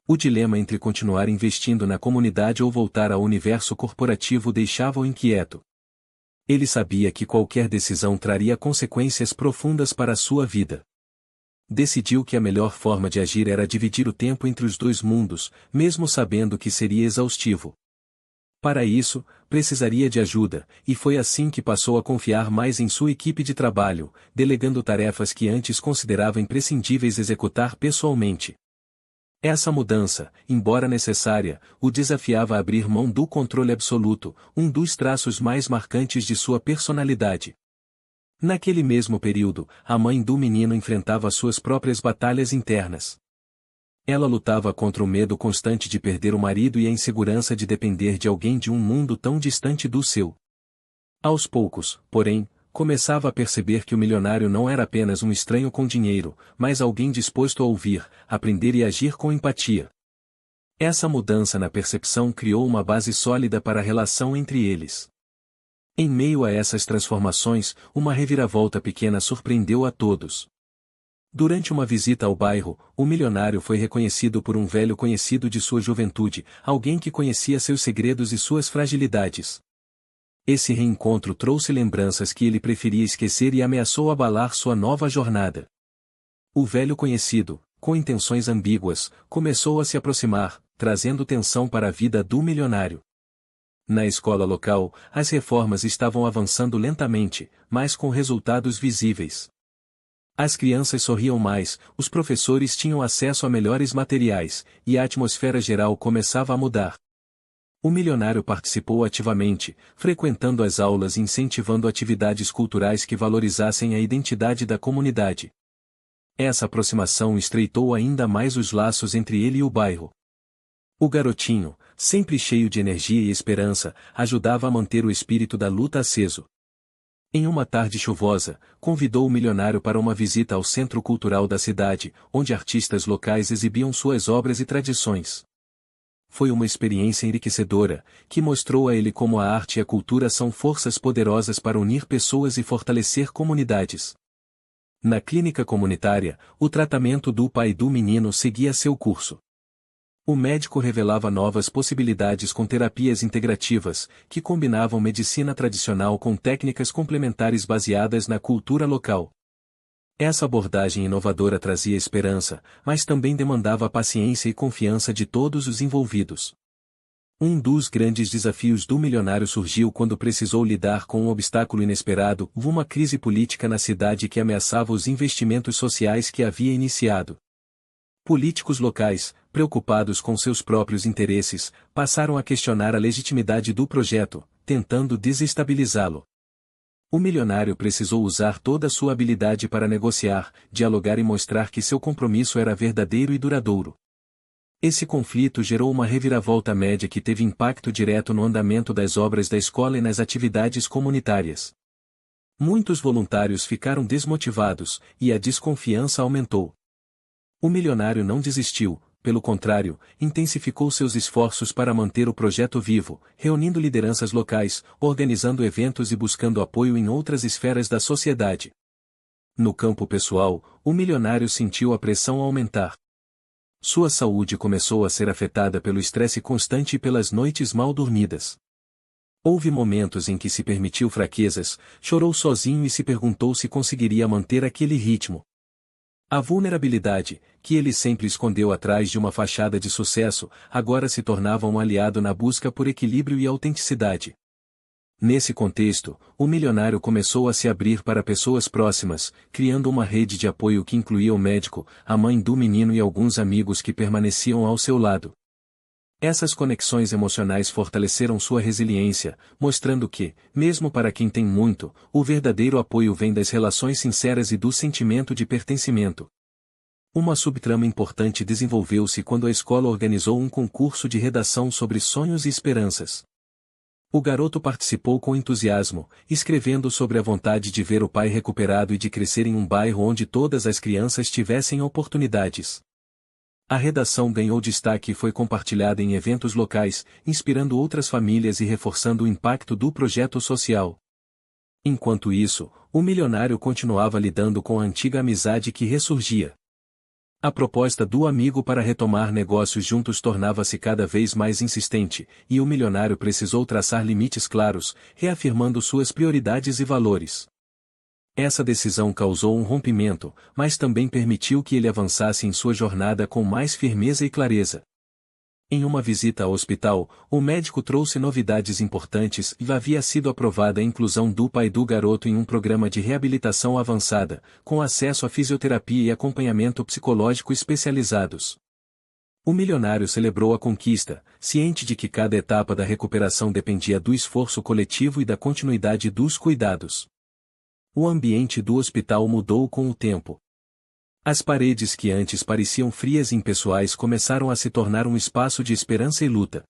Speaker 1: O dilema entre continuar investindo na comunidade ou voltar ao universo corporativo deixava-o inquieto. Ele sabia que qualquer decisão traria consequências profundas para a sua vida. Decidiu que a melhor forma de agir era dividir o tempo entre os dois mundos, mesmo sabendo que seria exaustivo. Para isso, precisaria de ajuda, e foi assim que passou a confiar mais em sua equipe de trabalho, delegando tarefas que antes considerava imprescindíveis executar pessoalmente. Essa mudança, embora necessária, o desafiava a abrir mão do controle absoluto, um dos traços mais marcantes de sua personalidade. Naquele mesmo período, a mãe do menino enfrentava suas próprias batalhas internas. Ela lutava contra o medo constante de perder o marido e a insegurança de depender de alguém de um mundo tão distante do seu. Aos poucos, porém, começava a perceber que o milionário não era apenas um estranho com dinheiro, mas alguém disposto a ouvir, aprender e agir com empatia. Essa mudança na percepção criou uma base sólida para a relação entre eles. Em meio a essas transformações, uma reviravolta pequena surpreendeu a todos. Durante uma visita ao bairro, o milionário foi reconhecido por um velho conhecido de sua juventude, alguém que conhecia seus segredos e suas fragilidades. Esse reencontro trouxe lembranças que ele preferia esquecer e ameaçou abalar sua nova jornada. O velho conhecido, com intenções ambíguas, começou a se aproximar, trazendo tensão para a vida do milionário. Na escola local, as reformas estavam avançando lentamente, mas com resultados visíveis. As crianças sorriam mais, os professores tinham acesso a melhores materiais, e a atmosfera geral começava a mudar. O milionário participou ativamente, frequentando as aulas e incentivando atividades culturais que valorizassem a identidade da comunidade. Essa aproximação estreitou ainda mais os laços entre ele e o bairro. O garotinho, sempre cheio de energia e esperança, ajudava a manter o espírito da luta aceso. Em uma tarde chuvosa, convidou o milionário para uma visita ao centro cultural da cidade, onde artistas locais exibiam suas obras e tradições. foi uma experiência enriquecedora, que mostrou a ele como a arte e a cultura são forças poderosas para unir pessoas e fortalecer comunidades. Na clínica comunitária, o tratamento do pai do menino seguia seu curso. O médico revelava novas possibilidades com terapias integrativas, que combinavam medicina tradicional com técnicas complementares baseadas na cultura local. Essa abordagem inovadora trazia esperança, mas também demandava paciência e confiança de todos os envolvidos. Um dos grandes desafios do milionário surgiu quando precisou lidar com um obstáculo inesperado, uma crise política na cidade que ameaçava os investimentos sociais que havia iniciado. Políticos locais, preocupados com seus próprios interesses, passaram a questionar a legitimidade do projeto, tentando desestabilizá-lo. O milionário precisou usar toda a sua habilidade para negociar, dialogar e mostrar que seu compromisso era verdadeiro e duradouro. Esse conflito gerou uma reviravolta média que teve impacto direto no andamento das obras da escola e nas atividades comunitárias. Muitos voluntários ficaram desmotivados, e a desconfiança aumentou. O milionário não desistiu, pelo contrário, intensificou seus esforços para manter o projeto vivo, reunindo lideranças locais, organizando eventos e buscando apoio em outras esferas da sociedade. No campo pessoal, o milionário sentiu a pressão aumentar. Sua saúde começou a ser afetada pelo estresse constante e pelas noites mal dormidas. Houve momentos em que se permitiu fraquezas, chorou sozinho e se perguntou se conseguiria manter aquele ritmo. A vulnerabilidade, que ele sempre escondeu atrás de uma fachada de sucesso, agora se tornava um aliado na busca por equilíbrio e autenticidade. Nesse contexto, o milionário começou a se abrir para pessoas próximas, criando uma rede de apoio que incluía o médico, a mãe do menino e alguns amigos que permaneciam ao seu lado. Essas conexões emocionais fortaleceram sua resiliência, mostrando que, mesmo para quem tem muito, o verdadeiro apoio vem das relações sinceras e do sentimento de pertencimento. Uma subtrama importante desenvolveu-se quando a escola organizou um concurso de redação sobre sonhos e esperanças. O garoto participou com entusiasmo, escrevendo sobre a vontade de ver o pai recuperado e de crescer em um bairro onde todas as crianças tivessem oportunidades. A redação ganhou destaque e foi compartilhada em eventos locais, inspirando outras famílias e reforçando o impacto do projeto social. Enquanto isso, o milionário continuava lidando com a antiga amizade que ressurgia. A proposta do amigo para retomar negócios juntos tornava-se cada vez mais insistente, e o milionário precisou traçar limites claros, reafirmando suas prioridades e valores. Essa decisão causou um rompimento, mas também permitiu que ele avançasse em sua jornada com mais firmeza e clareza. Em uma visita ao hospital, o médico trouxe novidades importantes e havia sido aprovada a inclusão do pai do garoto em um programa de reabilitação avançada, com acesso a fisioterapia e acompanhamento psicológico especializados. O milionário celebrou a conquista, ciente de que cada etapa da recuperação dependia do esforço coletivo e da continuidade dos cuidados. O ambiente do hospital mudou com o tempo. As paredes que antes pareciam frias e impessoais começaram a se tornar um espaço de esperança e luta.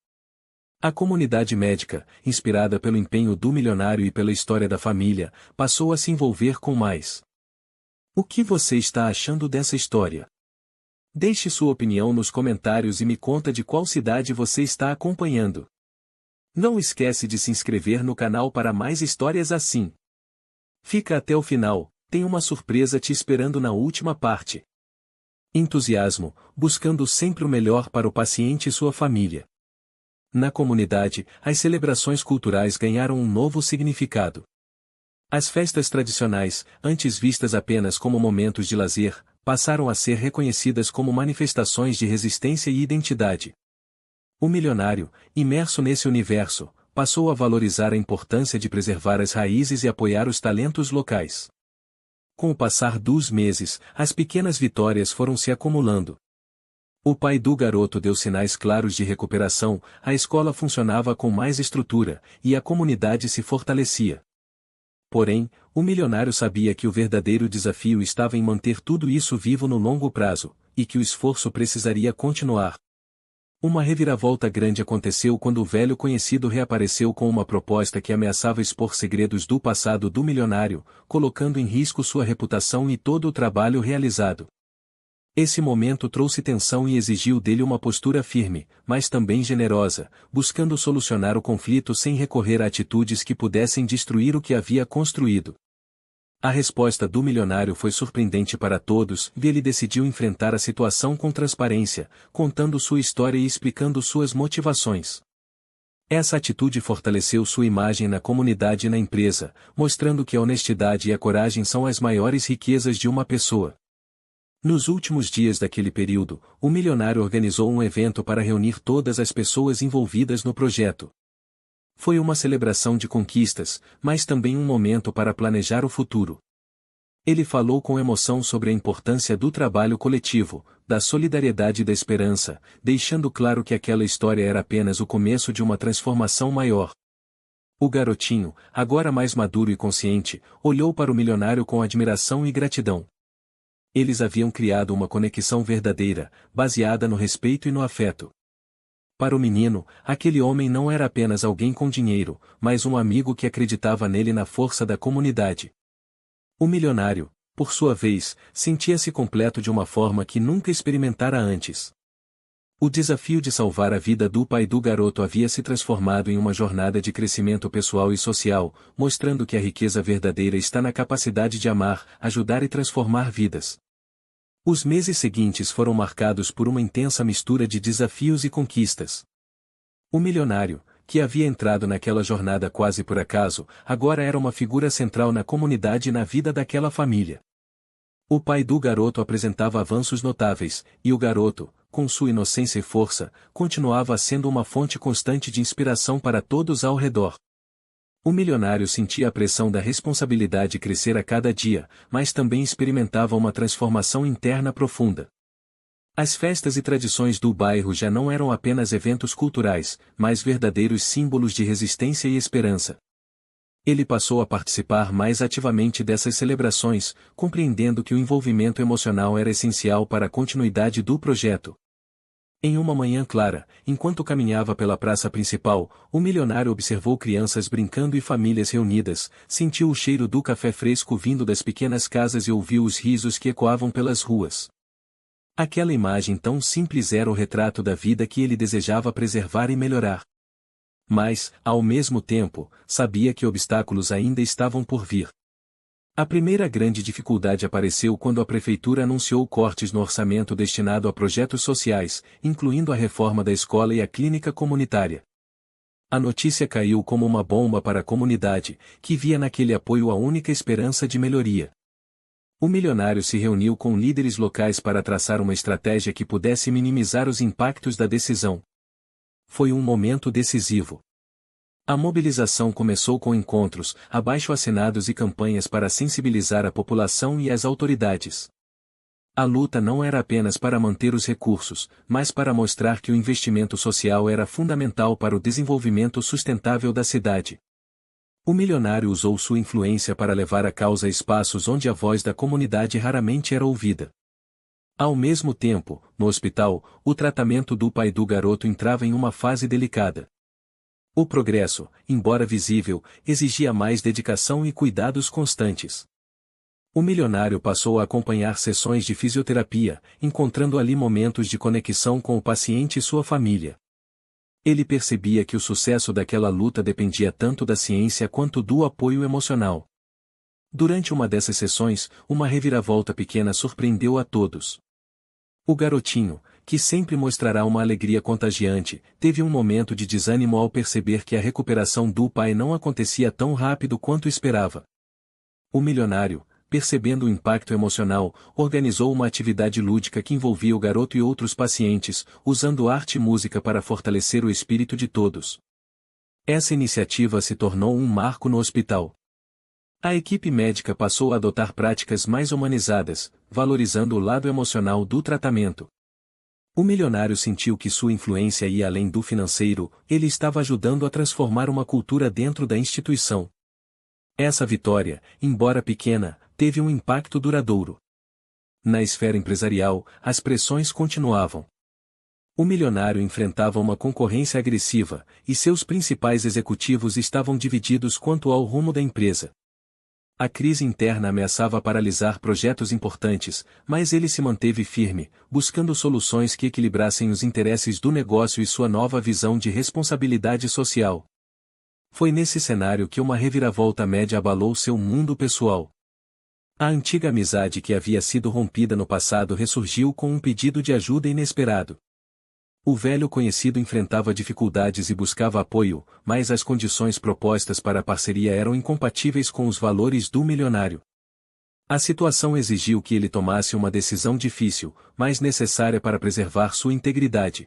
Speaker 1: A comunidade médica, inspirada pelo empenho do milionário e pela história da família, passou a se envolver com mais. O que você está achando dessa história? Deixe sua opinião nos comentários e me conta de qual cidade você está acompanhando. Não esquece de se inscrever no canal para mais histórias assim. Fica até o final, tem uma surpresa te esperando na última parte. Entusiasmo, buscando sempre o melhor para o paciente e sua família. Na comunidade, as celebrações culturais ganharam um novo significado. As festas tradicionais, antes vistas apenas como momentos de lazer, passaram a ser reconhecidas como manifestações de resistência e identidade. O milionário, imerso nesse universo, passou a valorizar a importância de preservar as raízes e apoiar os talentos locais. Com o passar dos meses, as pequenas vitórias foram se acumulando. O pai do garoto deu sinais claros de recuperação, a escola funcionava com mais estrutura, e a comunidade se fortalecia. Porém, o milionário sabia que o verdadeiro desafio estava em manter tudo isso vivo no longo prazo, e que o esforço precisaria continuar. Uma reviravolta grande aconteceu quando o velho conhecido reapareceu com uma proposta que ameaçava expor segredos do passado do milionário, colocando em risco sua reputação e todo o trabalho realizado. Esse momento trouxe tensão e exigiu dele uma postura firme, mas também generosa, buscando solucionar o conflito sem recorrer a atitudes que pudessem destruir o que havia construído. A resposta do milionário foi surpreendente para todos e ele decidiu enfrentar a situação com transparência, contando sua história e explicando suas motivações. Essa atitude fortaleceu sua imagem na comunidade e na empresa, mostrando que a honestidade e a coragem são as maiores riquezas de uma pessoa. Nos últimos dias daquele período, o milionário organizou um evento para reunir todas as pessoas envolvidas no projeto. Foi uma celebração de conquistas, mas também um momento para planejar o futuro. Ele falou com emoção sobre a importância do trabalho coletivo, da solidariedade e da esperança, deixando claro que aquela história era apenas o começo de uma transformação maior. O garotinho, agora mais maduro e consciente, olhou para o milionário com admiração e gratidão. Eles haviam criado uma conexão verdadeira, baseada no respeito e no afeto. Para o menino, aquele homem não era apenas alguém com dinheiro, mas um amigo que acreditava nele na força da comunidade. O milionário, por sua vez, sentia-se completo de uma forma que nunca experimentara antes. O desafio de salvar a vida do pai do garoto havia se transformado em uma jornada de crescimento pessoal e social, mostrando que a riqueza verdadeira está na capacidade de amar, ajudar e transformar vidas. Os meses seguintes foram marcados por uma intensa mistura de desafios e conquistas. O milionário, que havia entrado naquela jornada quase por acaso, agora era uma figura central na comunidade e na vida daquela família. O pai do garoto apresentava avanços notáveis, e o garoto, com sua inocência e força, continuava sendo uma fonte constante de inspiração para todos ao redor. O milionário sentia a pressão da responsabilidade crescer a cada dia, mas também experimentava uma transformação interna profunda. As festas e tradições do bairro já não eram apenas eventos culturais, mas verdadeiros símbolos de resistência e esperança. Ele passou a participar mais ativamente dessas celebrações, compreendendo que o envolvimento emocional era essencial para a continuidade do projeto. Em uma manhã clara, enquanto caminhava pela praça principal, o milionário observou crianças brincando e famílias reunidas, sentiu o cheiro do café fresco vindo das pequenas casas e ouviu os risos que ecoavam pelas ruas. Aquela imagem tão simples era o retrato da vida que ele desejava preservar e melhorar. Mas, ao mesmo tempo, sabia que obstáculos ainda estavam por vir. A primeira grande dificuldade apareceu quando a prefeitura anunciou cortes no orçamento destinado a projetos sociais, incluindo a reforma da escola e a clínica comunitária. A notícia caiu como uma bomba para a comunidade, que via naquele apoio a única esperança de melhoria. O milionário se reuniu com líderes locais para traçar uma estratégia que pudesse minimizar os impactos da decisão. Foi um momento decisivo. A mobilização começou com encontros, abaixo-assinados e campanhas para sensibilizar a população e as autoridades. A luta não era apenas para manter os recursos, mas para mostrar que o investimento social era fundamental para o desenvolvimento sustentável da cidade. O milionário usou sua influência para levar a causa a espaços onde a voz da comunidade raramente era ouvida. Ao mesmo tempo, no hospital, o tratamento do pai do garoto entrava em uma fase delicada. O progresso, embora visível, exigia mais dedicação e cuidados constantes. O milionário passou a acompanhar sessões de fisioterapia, encontrando ali momentos de conexão com o paciente e sua família. Ele percebia que o sucesso daquela luta dependia tanto da ciência quanto do apoio emocional. Durante uma dessas sessões, uma reviravolta pequena surpreendeu a todos. O garotinho, que sempre mostrará uma alegria contagiante, teve um momento de desânimo ao perceber que a recuperação do pai não acontecia tão rápido quanto esperava. O milionário, percebendo o impacto emocional, organizou uma atividade lúdica que envolvia o garoto e outros pacientes, usando arte e música para fortalecer o espírito de todos. Essa iniciativa se tornou um marco no hospital. A equipe médica passou a adotar práticas mais humanizadas, valorizando o lado emocional do tratamento. O milionário sentiu que sua influência ia além do financeiro, ele estava ajudando a transformar uma cultura dentro da instituição. Essa vitória, embora pequena, teve um impacto duradouro. Na esfera empresarial, as pressões continuavam. O milionário enfrentava uma concorrência agressiva, e seus principais executivos estavam divididos quanto ao rumo da empresa. A crise interna ameaçava paralisar projetos importantes, mas ele se manteve firme, buscando soluções que equilibrassem os interesses do negócio e sua nova visão de responsabilidade social. Foi nesse cenário que uma reviravolta média abalou seu mundo pessoal. A antiga amizade que havia sido rompida no passado ressurgiu com um pedido de ajuda inesperado. O velho conhecido enfrentava dificuldades e buscava apoio, mas as condições propostas para a parceria eram incompatíveis com os valores do milionário. A situação exigiu que ele tomasse uma decisão difícil, mas necessária para preservar sua integridade.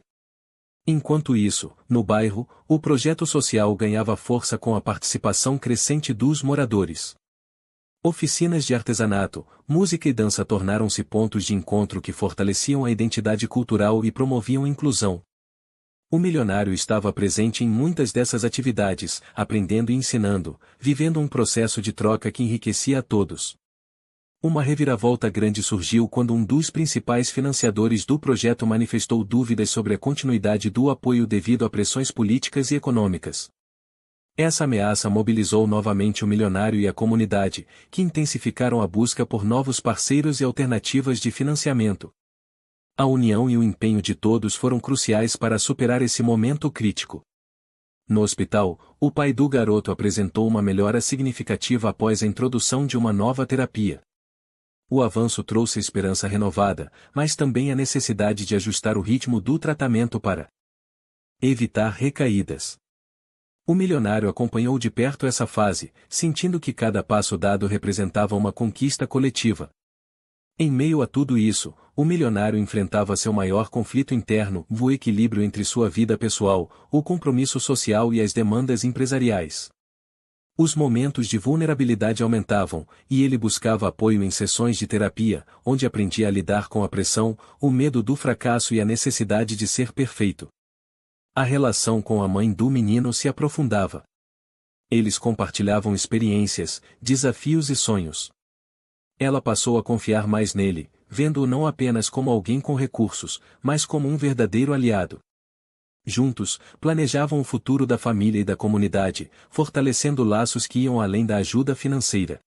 Speaker 1: Enquanto isso, no bairro, o projeto social ganhava força com a participação crescente dos moradores. Oficinas de artesanato, música e dança tornaram-se pontos de encontro que fortaleciam a identidade cultural e promoviam a inclusão. O milionário estava presente em muitas dessas atividades, aprendendo e ensinando, vivendo um processo de troca que enriquecia a todos. Uma reviravolta grande surgiu quando um dos principais financiadores do projeto manifestou dúvidas sobre a continuidade do apoio devido a pressões políticas e econômicas. Essa ameaça mobilizou novamente o milionário e a comunidade, que intensificaram a busca por novos parceiros e alternativas de financiamento. A união e o empenho de todos foram cruciais para superar esse momento crítico. No hospital, o pai do garoto apresentou uma melhora significativa após a introdução de uma nova terapia. O avanço trouxe esperança renovada, mas também a necessidade de ajustar o ritmo do tratamento para evitar recaídas. O milionário acompanhou de perto essa fase, sentindo que cada passo dado representava uma conquista coletiva. Em meio a tudo isso, o milionário enfrentava seu maior conflito interno, o equilíbrio entre sua vida pessoal, o compromisso social e as demandas empresariais. Os momentos de vulnerabilidade aumentavam, e ele buscava apoio em sessões de terapia, onde aprendia a lidar com a pressão, o medo do fracasso e a necessidade de ser perfeito. A relação com a mãe do menino se aprofundava. Eles compartilhavam experiências, desafios e sonhos. Ela passou a confiar mais nele, vendo-o não apenas como alguém com recursos, mas como um verdadeiro aliado. Juntos, planejavam o futuro da família e da comunidade, fortalecendo laços que iam além da ajuda financeira.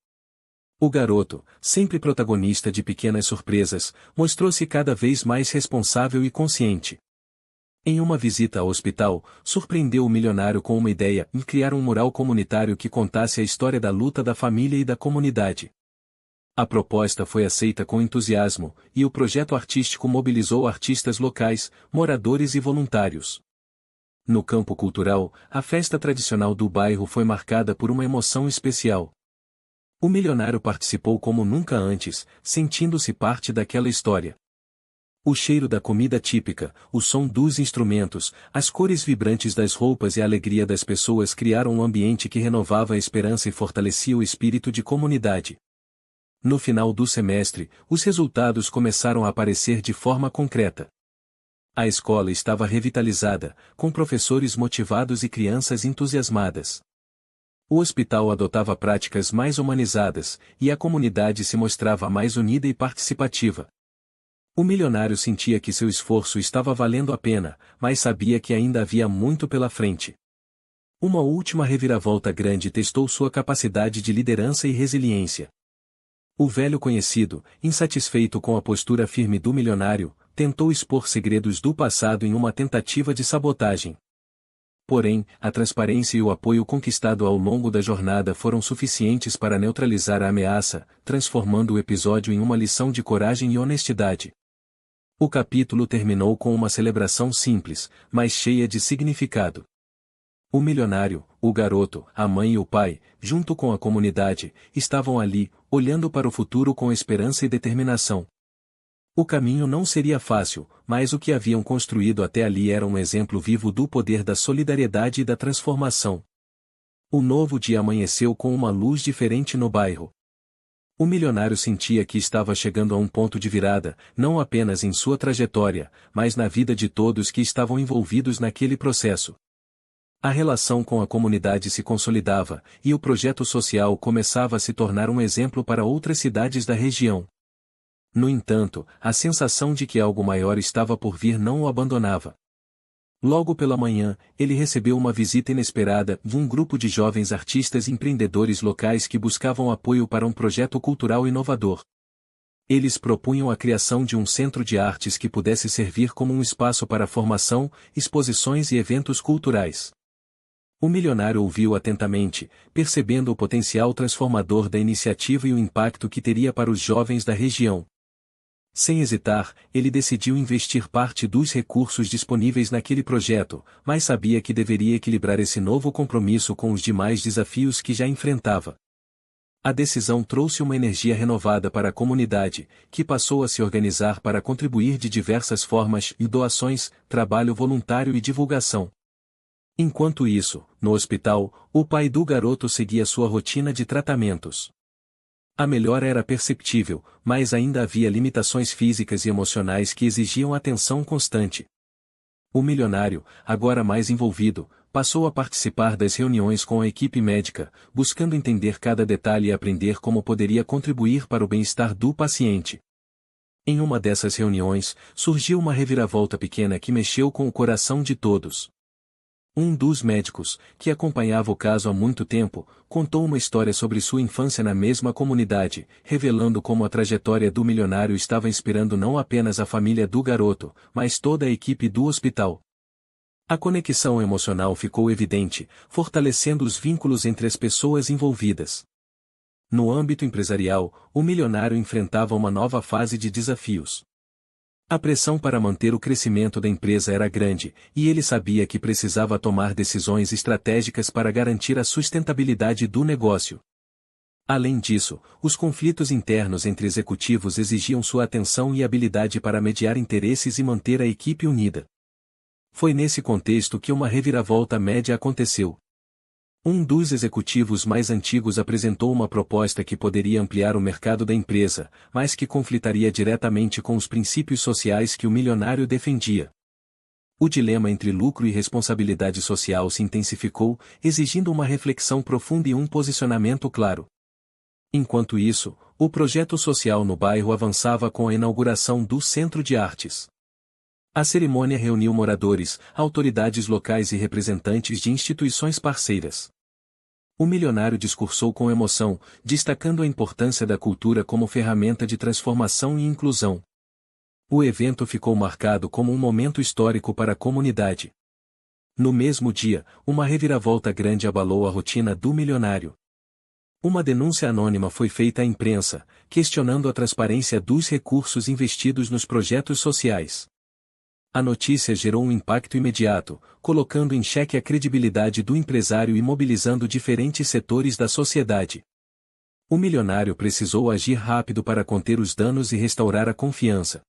Speaker 1: O garoto, sempre protagonista de pequenas surpresas, mostrou-se cada vez mais responsável e consciente. Em uma visita ao hospital, surpreendeu o milionário com uma ideia em criar um mural comunitário que contasse a história da luta da família e da comunidade. A proposta foi aceita com entusiasmo, e o projeto artístico mobilizou artistas locais, moradores e voluntários. No campo cultural, a festa tradicional do bairro foi marcada por uma emoção especial. O milionário participou como nunca antes, sentindo-se parte daquela história. O cheiro da comida típica, o som dos instrumentos, as cores vibrantes das roupas e a alegria das pessoas criaram um ambiente que renovava a esperança e fortalecia o espírito de comunidade. No final do semestre, os resultados começaram a aparecer de forma concreta. A escola estava revitalizada, com professores motivados e crianças entusiasmadas. O hospital adotava práticas mais humanizadas, e a comunidade se mostrava mais unida e participativa. O milionário sentia que seu esforço estava valendo a pena, mas sabia que ainda havia muito pela frente. Uma última reviravolta grande testou sua capacidade de liderança e resiliência. O velho conhecido, insatisfeito com a postura firme do milionário, tentou expor segredos do passado em uma tentativa de sabotagem. Porém, a transparência e o apoio conquistado ao longo da jornada foram suficientes para neutralizar a ameaça, transformando o episódio em uma lição de coragem e honestidade. O capítulo terminou com uma celebração simples, mas cheia de significado. O milionário, o garoto, a mãe e o pai, junto com a comunidade, estavam ali, olhando para o futuro com esperança e determinação. O caminho não seria fácil, mas o que haviam construído até ali era um exemplo vivo do poder da solidariedade e da transformação. O novo dia amanheceu com uma luz diferente no bairro. O milionário sentia que estava chegando a um ponto de virada, não apenas em sua trajetória, mas na vida de todos que estavam envolvidos naquele processo. A relação com a comunidade se consolidava, e o projeto social começava a se tornar um exemplo para outras cidades da região. No entanto, a sensação de que algo maior estava por vir não o abandonava. Logo pela manhã, ele recebeu uma visita inesperada de um grupo de jovens artistas e empreendedores locais que buscavam apoio para um projeto cultural inovador. Eles propunham a criação de um centro de artes que pudesse servir como um espaço para formação, exposições e eventos culturais. O milionário ouviu atentamente, percebendo o potencial transformador da iniciativa e o impacto que teria para os jovens da região. Sem hesitar, ele decidiu investir parte dos recursos disponíveis naquele projeto, mas sabia que deveria equilibrar esse novo compromisso com os demais desafios que já enfrentava. A decisão trouxe uma energia renovada para a comunidade, que passou a se organizar para contribuir de diversas formas e doações, trabalho voluntário e divulgação. Enquanto isso, no hospital, o pai do garoto seguia sua rotina de tratamentos. A melhora era perceptível, mas ainda havia limitações físicas e emocionais que exigiam atenção constante. O milionário, agora mais envolvido, passou a participar das reuniões com a equipe médica, buscando entender cada detalhe e aprender como poderia contribuir para o bem-estar do paciente. Em uma dessas reuniões, surgiu uma reviravolta pequena que mexeu com o coração de todos. Um dos médicos, que acompanhava o caso há muito tempo, contou uma história sobre sua infância na mesma comunidade, revelando como a trajetória do milionário estava inspirando não apenas a família do garoto, mas toda a equipe do hospital. A conexão emocional ficou evidente, fortalecendo os vínculos entre as pessoas envolvidas. No âmbito empresarial, o milionário enfrentava uma nova fase de desafios. A pressão para manter o crescimento da empresa era grande, e ele sabia que precisava tomar decisões estratégicas para garantir a sustentabilidade do negócio. Além disso, os conflitos internos entre executivos exigiam sua atenção e habilidade para mediar interesses e manter a equipe unida. Foi nesse contexto que uma reviravolta média aconteceu. Um dos executivos mais antigos apresentou uma proposta que poderia ampliar o mercado da empresa, mas que conflitaria diretamente com os princípios sociais que o milionário defendia. O dilema entre lucro e responsabilidade social se intensificou, exigindo uma reflexão profunda e um posicionamento claro. Enquanto isso, o projeto social no bairro avançava com a inauguração do Centro de Artes. A cerimônia reuniu moradores, autoridades locais e representantes de instituições parceiras. O milionário discursou com emoção, destacando a importância da cultura como ferramenta de transformação e inclusão. O evento ficou marcado como um momento histórico para a comunidade. No mesmo dia, uma reviravolta grande abalou a rotina do milionário. Uma denúncia anônima foi feita à imprensa, questionando a transparência dos recursos investidos nos projetos sociais. A notícia gerou um impacto imediato, colocando em xeque a credibilidade do empresário e mobilizando diferentes setores da sociedade. O milionário precisou agir rápido para conter os danos e restaurar a confiança.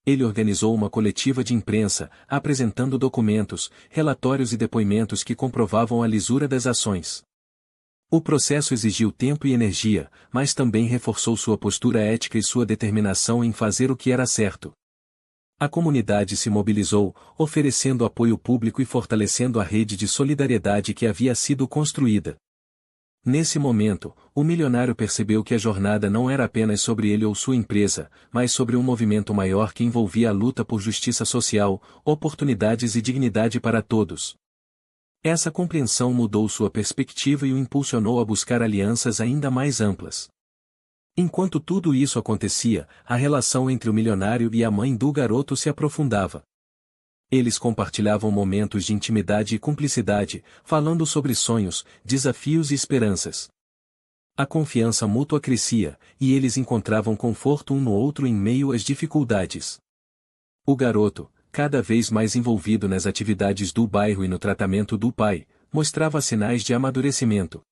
Speaker 1: Ele organizou uma coletiva de imprensa, apresentando documentos, relatórios e depoimentos que comprovavam a lisura das ações. O processo exigiu tempo e energia, mas também reforçou sua postura ética e sua determinação em fazer o que era certo. A comunidade se mobilizou, oferecendo apoio público e fortalecendo a rede de solidariedade que havia sido construída. Nesse momento, o milionário percebeu que a jornada não era apenas sobre ele ou sua empresa, mas sobre um movimento maior que envolvia a luta por justiça social, oportunidades e dignidade para todos. Essa compreensão mudou sua perspectiva e o impulsionou a buscar alianças ainda mais amplas. Enquanto tudo isso acontecia, a relação entre o milionário e a mãe do garoto se aprofundava. Eles compartilhavam momentos de intimidade e cumplicidade, falando sobre sonhos, desafios e esperanças. A confiança mútua crescia, e eles encontravam conforto um no outro em meio às dificuldades. O garoto, cada vez mais envolvido nas atividades do bairro e no tratamento do pai, mostrava sinais de amadurecimento.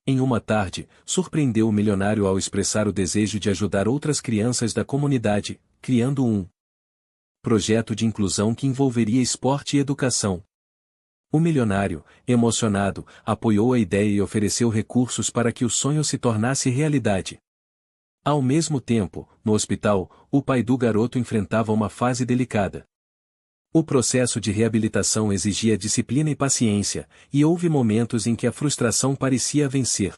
Speaker 1: Em uma tarde, surpreendeu o milionário ao expressar o desejo de ajudar outras crianças da comunidade, criando um projeto de inclusão que envolveria esporte e educação. O milionário, emocionado, apoiou a ideia e ofereceu recursos para que o sonho se tornasse realidade. Ao mesmo tempo, no hospital, o pai do garoto enfrentava uma fase delicada. O processo de reabilitação exigia disciplina e paciência, e houve momentos em que a frustração parecia vencer.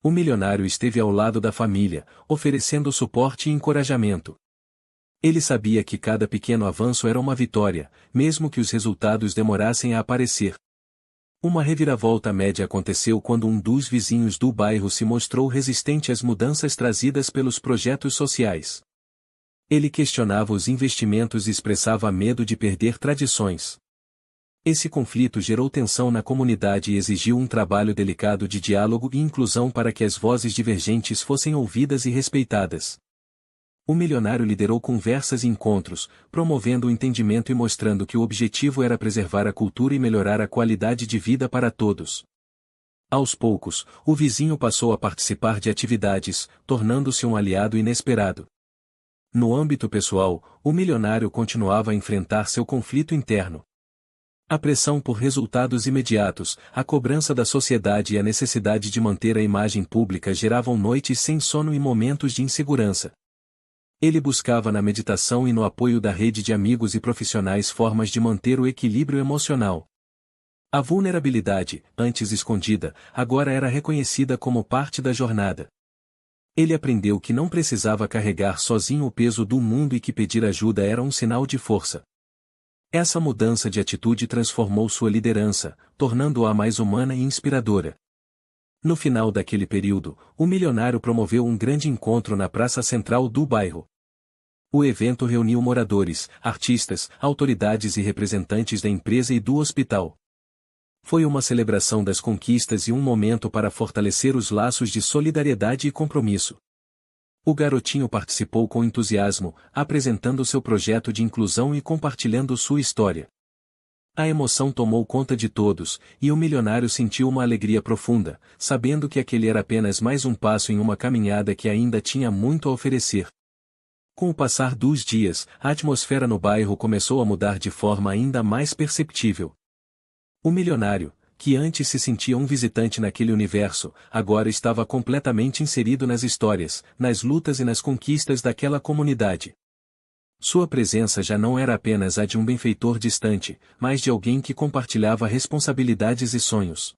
Speaker 1: O milionário esteve ao lado da família, oferecendo suporte e encorajamento. Ele sabia que cada pequeno avanço era uma vitória, mesmo que os resultados demorassem a aparecer. Uma reviravolta média aconteceu quando um dos vizinhos do bairro se mostrou resistente às mudanças trazidas pelos projetos sociais. Ele questionava os investimentos e expressava medo de perder tradições. Esse conflito gerou tensão na comunidade e exigiu um trabalho delicado de diálogo e inclusão para que as vozes divergentes fossem ouvidas e respeitadas. O milionário liderou conversas e encontros, promovendo o entendimento e mostrando que o objetivo era preservar a cultura e melhorar a qualidade de vida para todos. Aos poucos, o vizinho passou a participar de atividades, tornando-se um aliado inesperado. No âmbito pessoal, o milionário continuava a enfrentar seu conflito interno. A pressão por resultados imediatos, a cobrança da sociedade e a necessidade de manter a imagem pública geravam noites sem sono e momentos de insegurança. Ele buscava na meditação e no apoio da rede de amigos e profissionais formas de manter o equilíbrio emocional. A vulnerabilidade, antes escondida, agora era reconhecida como parte da jornada. Ele aprendeu que não precisava carregar sozinho o peso do mundo e que pedir ajuda era um sinal de força. Essa mudança de atitude transformou sua liderança, tornando-a mais humana e inspiradora. No final daquele período, o milionário promoveu um grande encontro na praça central do bairro. O evento reuniu moradores, artistas, autoridades e representantes da empresa e do hospital. Foi uma celebração das conquistas e um momento para fortalecer os laços de solidariedade e compromisso. O garotinho participou com entusiasmo, apresentando seu projeto de inclusão e compartilhando sua história. A emoção tomou conta de todos, e o milionário sentiu uma alegria profunda, sabendo que aquele era apenas mais um passo em uma caminhada que ainda tinha muito a oferecer. Com o passar dos dias, a atmosfera no bairro começou a mudar de forma ainda mais perceptível. O milionário, que antes se sentia um visitante naquele universo, agora estava completamente inserido nas histórias, nas lutas e nas conquistas daquela comunidade. Sua presença já não era apenas a de um benfeitor distante, mas de alguém que compartilhava responsabilidades e sonhos.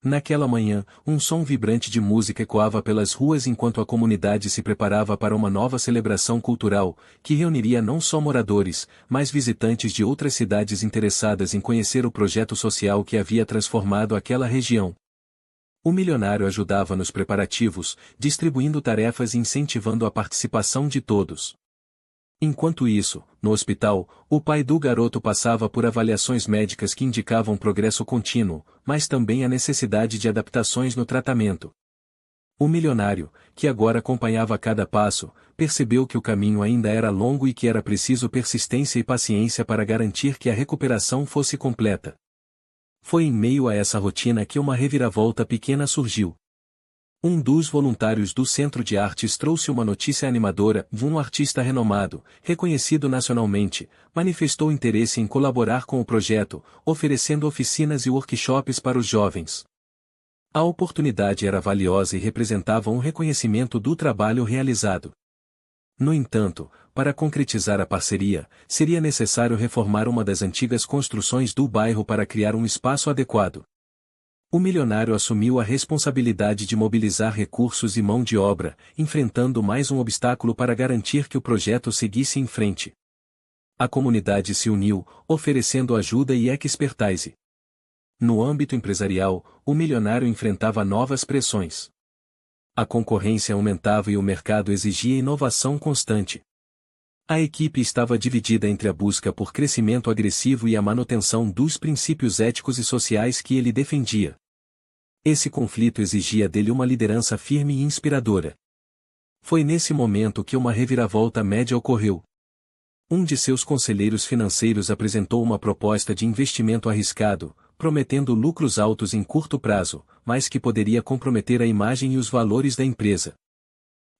Speaker 1: Naquela manhã, um som vibrante de música ecoava pelas ruas enquanto a comunidade se preparava para uma nova celebração cultural, que reuniria não só moradores, mas visitantes de outras cidades interessadas em conhecer o projeto social que havia transformado aquela região. O milionário ajudava nos preparativos, distribuindo tarefas e incentivando a participação de todos. Enquanto isso, no hospital, o pai do garoto passava por avaliações médicas que indicavam progresso contínuo, mas também a necessidade de adaptações no tratamento. O milionário, que agora acompanhava cada passo, percebeu que o caminho ainda era longo e que era preciso persistência e paciência para garantir que a recuperação fosse completa. Foi em meio a essa rotina que uma reviravolta pequena surgiu. Um dos voluntários do Centro de Artes trouxe uma notícia animadora: um artista renomado, reconhecido nacionalmente, manifestou interesse em colaborar com o projeto, oferecendo oficinas e workshops para os jovens. A oportunidade era valiosa e representava um reconhecimento do trabalho realizado. No entanto, para concretizar a parceria, seria necessário reformar uma das antigas construções do bairro para criar um espaço adequado. O milionário assumiu a responsabilidade de mobilizar recursos e mão de obra, enfrentando mais um obstáculo para garantir que o projeto seguisse em frente. A comunidade se uniu, oferecendo ajuda e expertise. No âmbito empresarial, o milionário enfrentava novas pressões. A concorrência aumentava e o mercado exigia inovação constante. A equipe estava dividida entre a busca por crescimento agressivo e a manutenção dos princípios éticos e sociais que ele defendia. Esse conflito exigia dele uma liderança firme e inspiradora. Foi nesse momento que uma reviravolta média ocorreu. Um de seus conselheiros financeiros apresentou uma proposta de investimento arriscado, prometendo lucros altos em curto prazo, mas que poderia comprometer a imagem e os valores da empresa.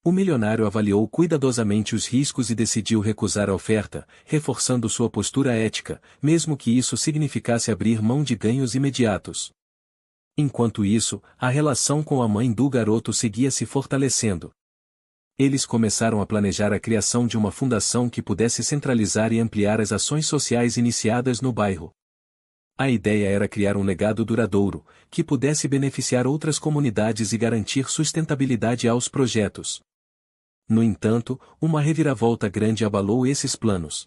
Speaker 1: O milionário avaliou cuidadosamente os riscos e decidiu recusar a oferta, reforçando sua postura ética, mesmo que isso significasse abrir mão de ganhos imediatos. Enquanto isso, a relação com a mãe do garoto seguia se fortalecendo. Eles começaram a planejar a criação de uma fundação que pudesse centralizar e ampliar as ações sociais iniciadas no bairro. A ideia era criar um legado duradouro, que pudesse beneficiar outras comunidades e garantir sustentabilidade aos projetos. No entanto, uma reviravolta grande abalou esses planos.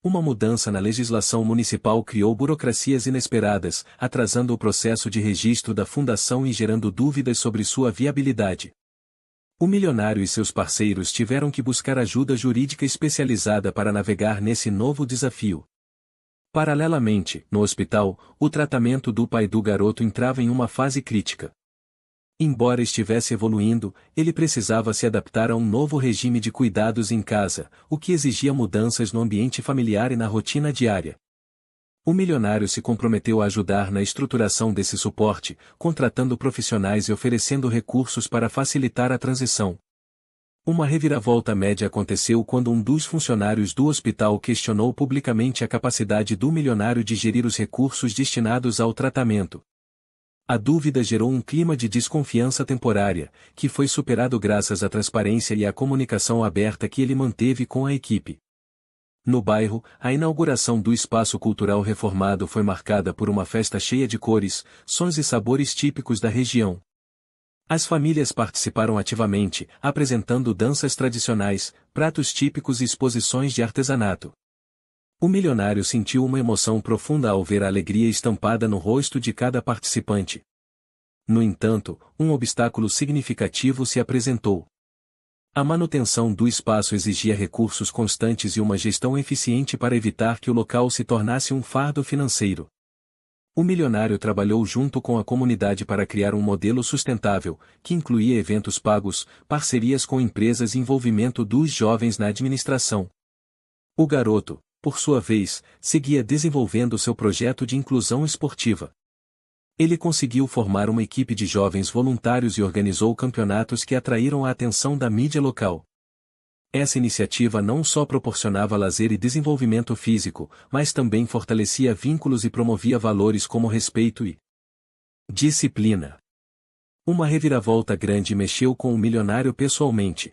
Speaker 1: Uma mudança na legislação municipal criou burocracias inesperadas, atrasando o processo de registro da fundação e gerando dúvidas sobre sua viabilidade. O milionário e seus parceiros tiveram que buscar ajuda jurídica especializada para navegar nesse novo desafio. Paralelamente, no hospital, o tratamento do pai do garoto entrava em uma fase crítica. Embora estivesse evoluindo, ele precisava se adaptar a um novo regime de cuidados em casa, o que exigia mudanças no ambiente familiar e na rotina diária. O milionário se comprometeu a ajudar na estruturação desse suporte, contratando profissionais e oferecendo recursos para facilitar a transição. Uma reviravolta média aconteceu quando um dos funcionários do hospital questionou publicamente a capacidade do milionário de gerir os recursos destinados ao tratamento. A dúvida gerou um clima de desconfiança temporária, que foi superado graças à transparência e à comunicação aberta que ele manteve com a equipe. No bairro, a inauguração do espaço cultural reformado foi marcada por uma festa cheia de cores, sons e sabores típicos da região. As famílias participaram ativamente, apresentando danças tradicionais, pratos típicos e exposições de artesanato. O milionário sentiu uma emoção profunda ao ver a alegria estampada no rosto de cada participante. No entanto, um obstáculo significativo se apresentou. A manutenção do espaço exigia recursos constantes e uma gestão eficiente para evitar que o local se tornasse um fardo financeiro. O milionário trabalhou junto com a comunidade para criar um modelo sustentável, que incluía eventos pagos, parcerias com empresas e envolvimento dos jovens na administração. O garoto, por sua vez, seguia desenvolvendo seu projeto de inclusão esportiva. Ele conseguiu formar uma equipe de jovens voluntários e organizou campeonatos que atraíram a atenção da mídia local. Essa iniciativa não só proporcionava lazer e desenvolvimento físico, mas também fortalecia vínculos e promovia valores como respeito e disciplina. Uma reviravolta grande mexeu com o milionário pessoalmente.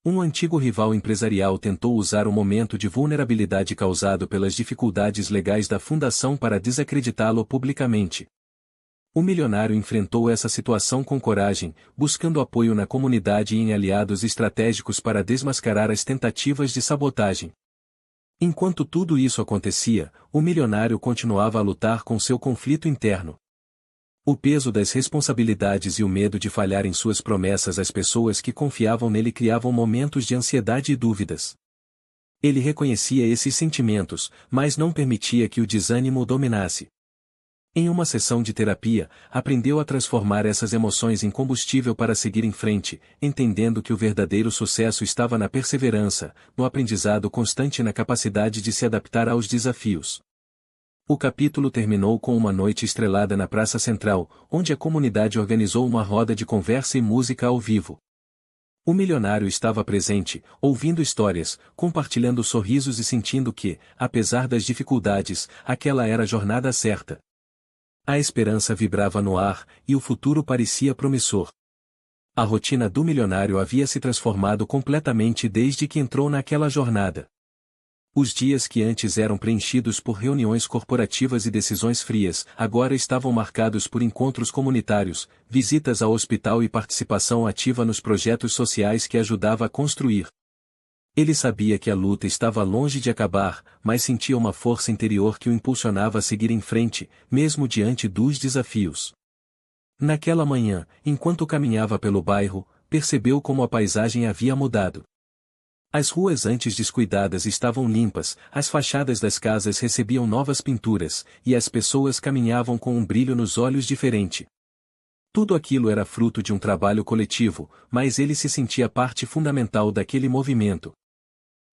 Speaker 1: Um antigo rival empresarial tentou usar o momento de vulnerabilidade causado pelas dificuldades legais da fundação para desacreditá-lo publicamente. O milionário enfrentou essa situação com coragem, buscando apoio na comunidade e em aliados estratégicos para desmascarar as tentativas de sabotagem. Enquanto tudo isso acontecia, o milionário continuava a lutar com seu conflito interno. O peso das responsabilidades e o medo de falhar em suas promessas às pessoas que confiavam nele criavam momentos de ansiedade e dúvidas. Ele reconhecia esses sentimentos, mas não permitia que o desânimo o dominasse. Em uma sessão de terapia, aprendeu a transformar essas emoções em combustível para seguir em frente, entendendo que o verdadeiro sucesso estava na perseverança, no aprendizado constante e na capacidade de se adaptar aos desafios. O capítulo terminou com uma noite estrelada na Praça Central, onde a comunidade organizou uma roda de conversa e música ao vivo. O milionário estava presente, ouvindo histórias, compartilhando sorrisos e sentindo que, apesar das dificuldades, aquela era a jornada certa. A esperança vibrava no ar, e o futuro parecia promissor. A rotina do milionário havia se transformado completamente desde que entrou naquela jornada. Os dias que antes eram preenchidos por reuniões corporativas e decisões frias, agora estavam marcados por encontros comunitários, visitas ao hospital e participação ativa nos projetos sociais que ajudava a construir. Ele sabia que a luta estava longe de acabar, mas sentia uma força interior que o impulsionava a seguir em frente, mesmo diante dos desafios. Naquela manhã, enquanto caminhava pelo bairro, percebeu como a paisagem havia mudado. As ruas antes descuidadas estavam limpas, as fachadas das casas recebiam novas pinturas, e as pessoas caminhavam com um brilho nos olhos diferente. Tudo aquilo era fruto de um trabalho coletivo, mas ele se sentia parte fundamental daquele movimento.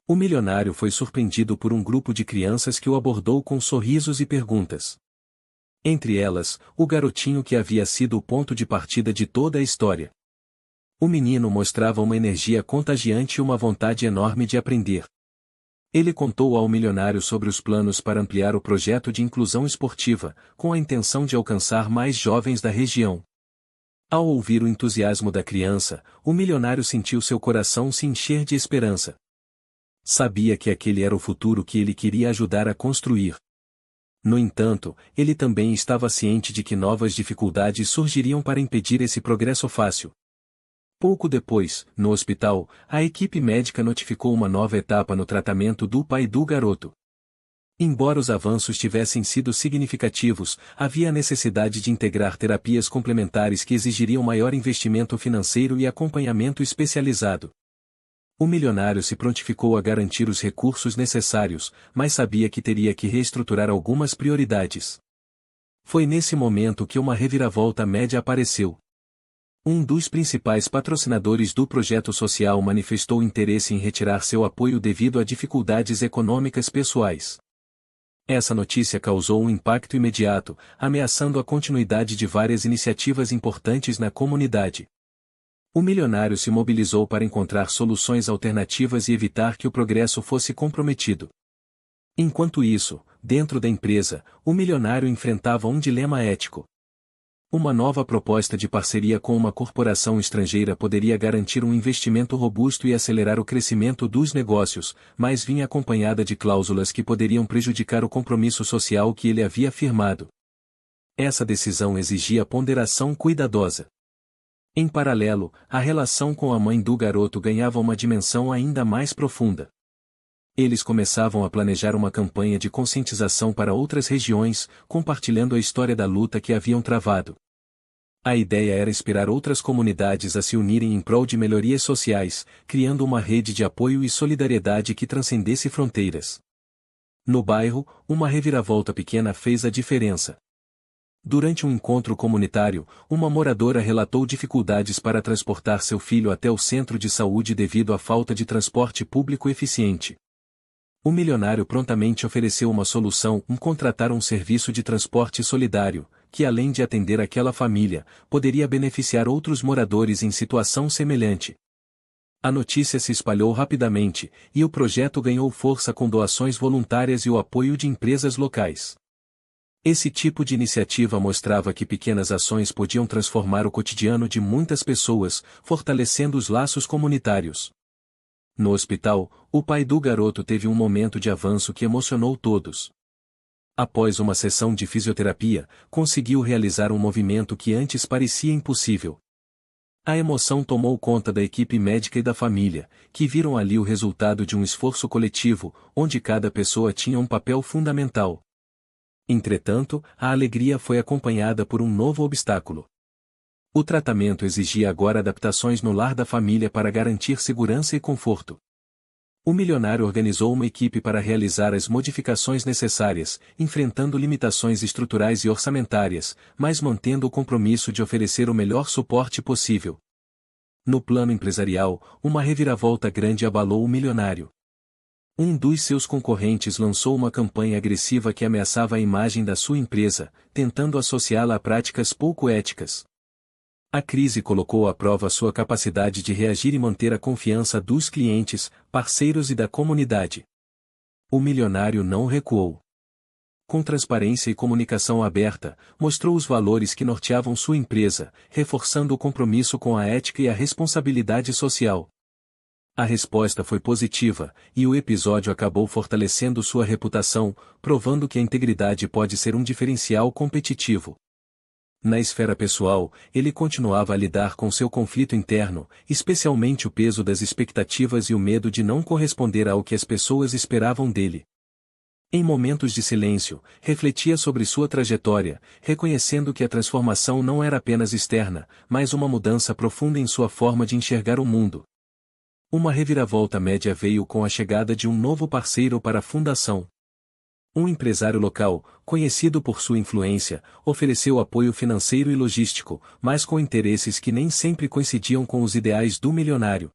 Speaker 1: O milionário foi surpreendido por um grupo de crianças que o abordou com sorrisos e perguntas. Entre elas, o garotinho que havia sido o ponto de partida de toda a história. O menino mostrava uma energia contagiante e uma vontade enorme de aprender. Ele contou ao milionário sobre os planos para ampliar o projeto de inclusão esportiva, com a intenção de alcançar mais jovens da região. Ao ouvir o entusiasmo da criança, o milionário sentiu seu coração se encher de esperança. Sabia que aquele era o futuro que ele queria ajudar a construir. No entanto, ele também estava ciente de que novas dificuldades surgiriam para impedir esse progresso fácil. Pouco depois, no hospital, a equipe médica notificou uma nova etapa no tratamento do pai do garoto. Embora os avanços tivessem sido significativos, havia a necessidade de integrar terapias complementares que exigiriam maior investimento financeiro e acompanhamento especializado. O milionário se prontificou a garantir os recursos necessários, mas sabia que teria que reestruturar algumas prioridades. Foi nesse momento que uma reviravolta média apareceu. Um dos principais patrocinadores do projeto social manifestou interesse em retirar seu apoio devido a dificuldades econômicas pessoais. Essa notícia causou um impacto imediato, ameaçando a continuidade de várias iniciativas importantes na comunidade. O milionário se mobilizou para encontrar soluções alternativas e evitar que o progresso fosse comprometido. Enquanto isso, dentro da empresa, o milionário enfrentava um dilema ético. Uma nova proposta de parceria com uma corporação estrangeira poderia garantir um investimento robusto e acelerar o crescimento dos negócios, mas vinha acompanhada de cláusulas que poderiam prejudicar o compromisso social que ele havia firmado. Essa decisão exigia ponderação cuidadosa. Em paralelo, a relação com a mãe do garoto ganhava uma dimensão ainda mais profunda. Eles começavam a planejar uma campanha de conscientização para outras regiões, compartilhando a história da luta que haviam travado. A ideia era inspirar outras comunidades a se unirem em prol de melhorias sociais, criando uma rede de apoio e solidariedade que transcendesse fronteiras. No bairro, uma reviravolta pequena fez a diferença. Durante um encontro comunitário, uma moradora relatou dificuldades para transportar seu filho até o centro de saúde devido à falta de transporte público eficiente. O milionário prontamente ofereceu uma solução: contratar um serviço de transporte solidário, que além de atender aquela família, poderia beneficiar outros moradores em situação semelhante. A notícia se espalhou rapidamente, e o projeto ganhou força com doações voluntárias e o apoio de empresas locais. Esse tipo de iniciativa mostrava que pequenas ações podiam transformar o cotidiano de muitas pessoas, fortalecendo os laços comunitários. No hospital, o pai do garoto teve um momento de avanço que emocionou todos. Após uma sessão de fisioterapia, conseguiu realizar um movimento que antes parecia impossível. A emoção tomou conta da equipe médica e da família, que viram ali o resultado de um esforço coletivo, onde cada pessoa tinha um papel fundamental. Entretanto, a alegria foi acompanhada por um novo obstáculo. O tratamento exigia agora adaptações no lar da família para garantir segurança e conforto. O milionário organizou uma equipe para realizar as modificações necessárias, enfrentando limitações estruturais e orçamentárias, mas mantendo o compromisso de oferecer o melhor suporte possível. No plano empresarial, uma reviravolta grande abalou o milionário. Um dos seus concorrentes lançou uma campanha agressiva que ameaçava a imagem da sua empresa, tentando associá-la a práticas pouco éticas. A crise colocou à prova sua capacidade de reagir e manter a confiança dos clientes, parceiros e da comunidade. O milionário não recuou. Com transparência e comunicação aberta, mostrou os valores que norteavam sua empresa, reforçando o compromisso com a ética e a responsabilidade social. A resposta foi positiva, e o episódio acabou fortalecendo sua reputação, provando que a integridade pode ser um diferencial competitivo. Na esfera pessoal, ele continuava a lidar com seu conflito interno, especialmente o peso das expectativas e o medo de não corresponder ao que as pessoas esperavam dele. Em momentos de silêncio, refletia sobre sua trajetória, reconhecendo que a transformação não era apenas externa, mas uma mudança profunda em sua forma de enxergar o mundo. Uma reviravolta média veio com a chegada de um novo parceiro para a fundação. Um empresário local, conhecido por sua influência, ofereceu apoio financeiro e logístico, mas com interesses que nem sempre coincidiam com os ideais do milionário.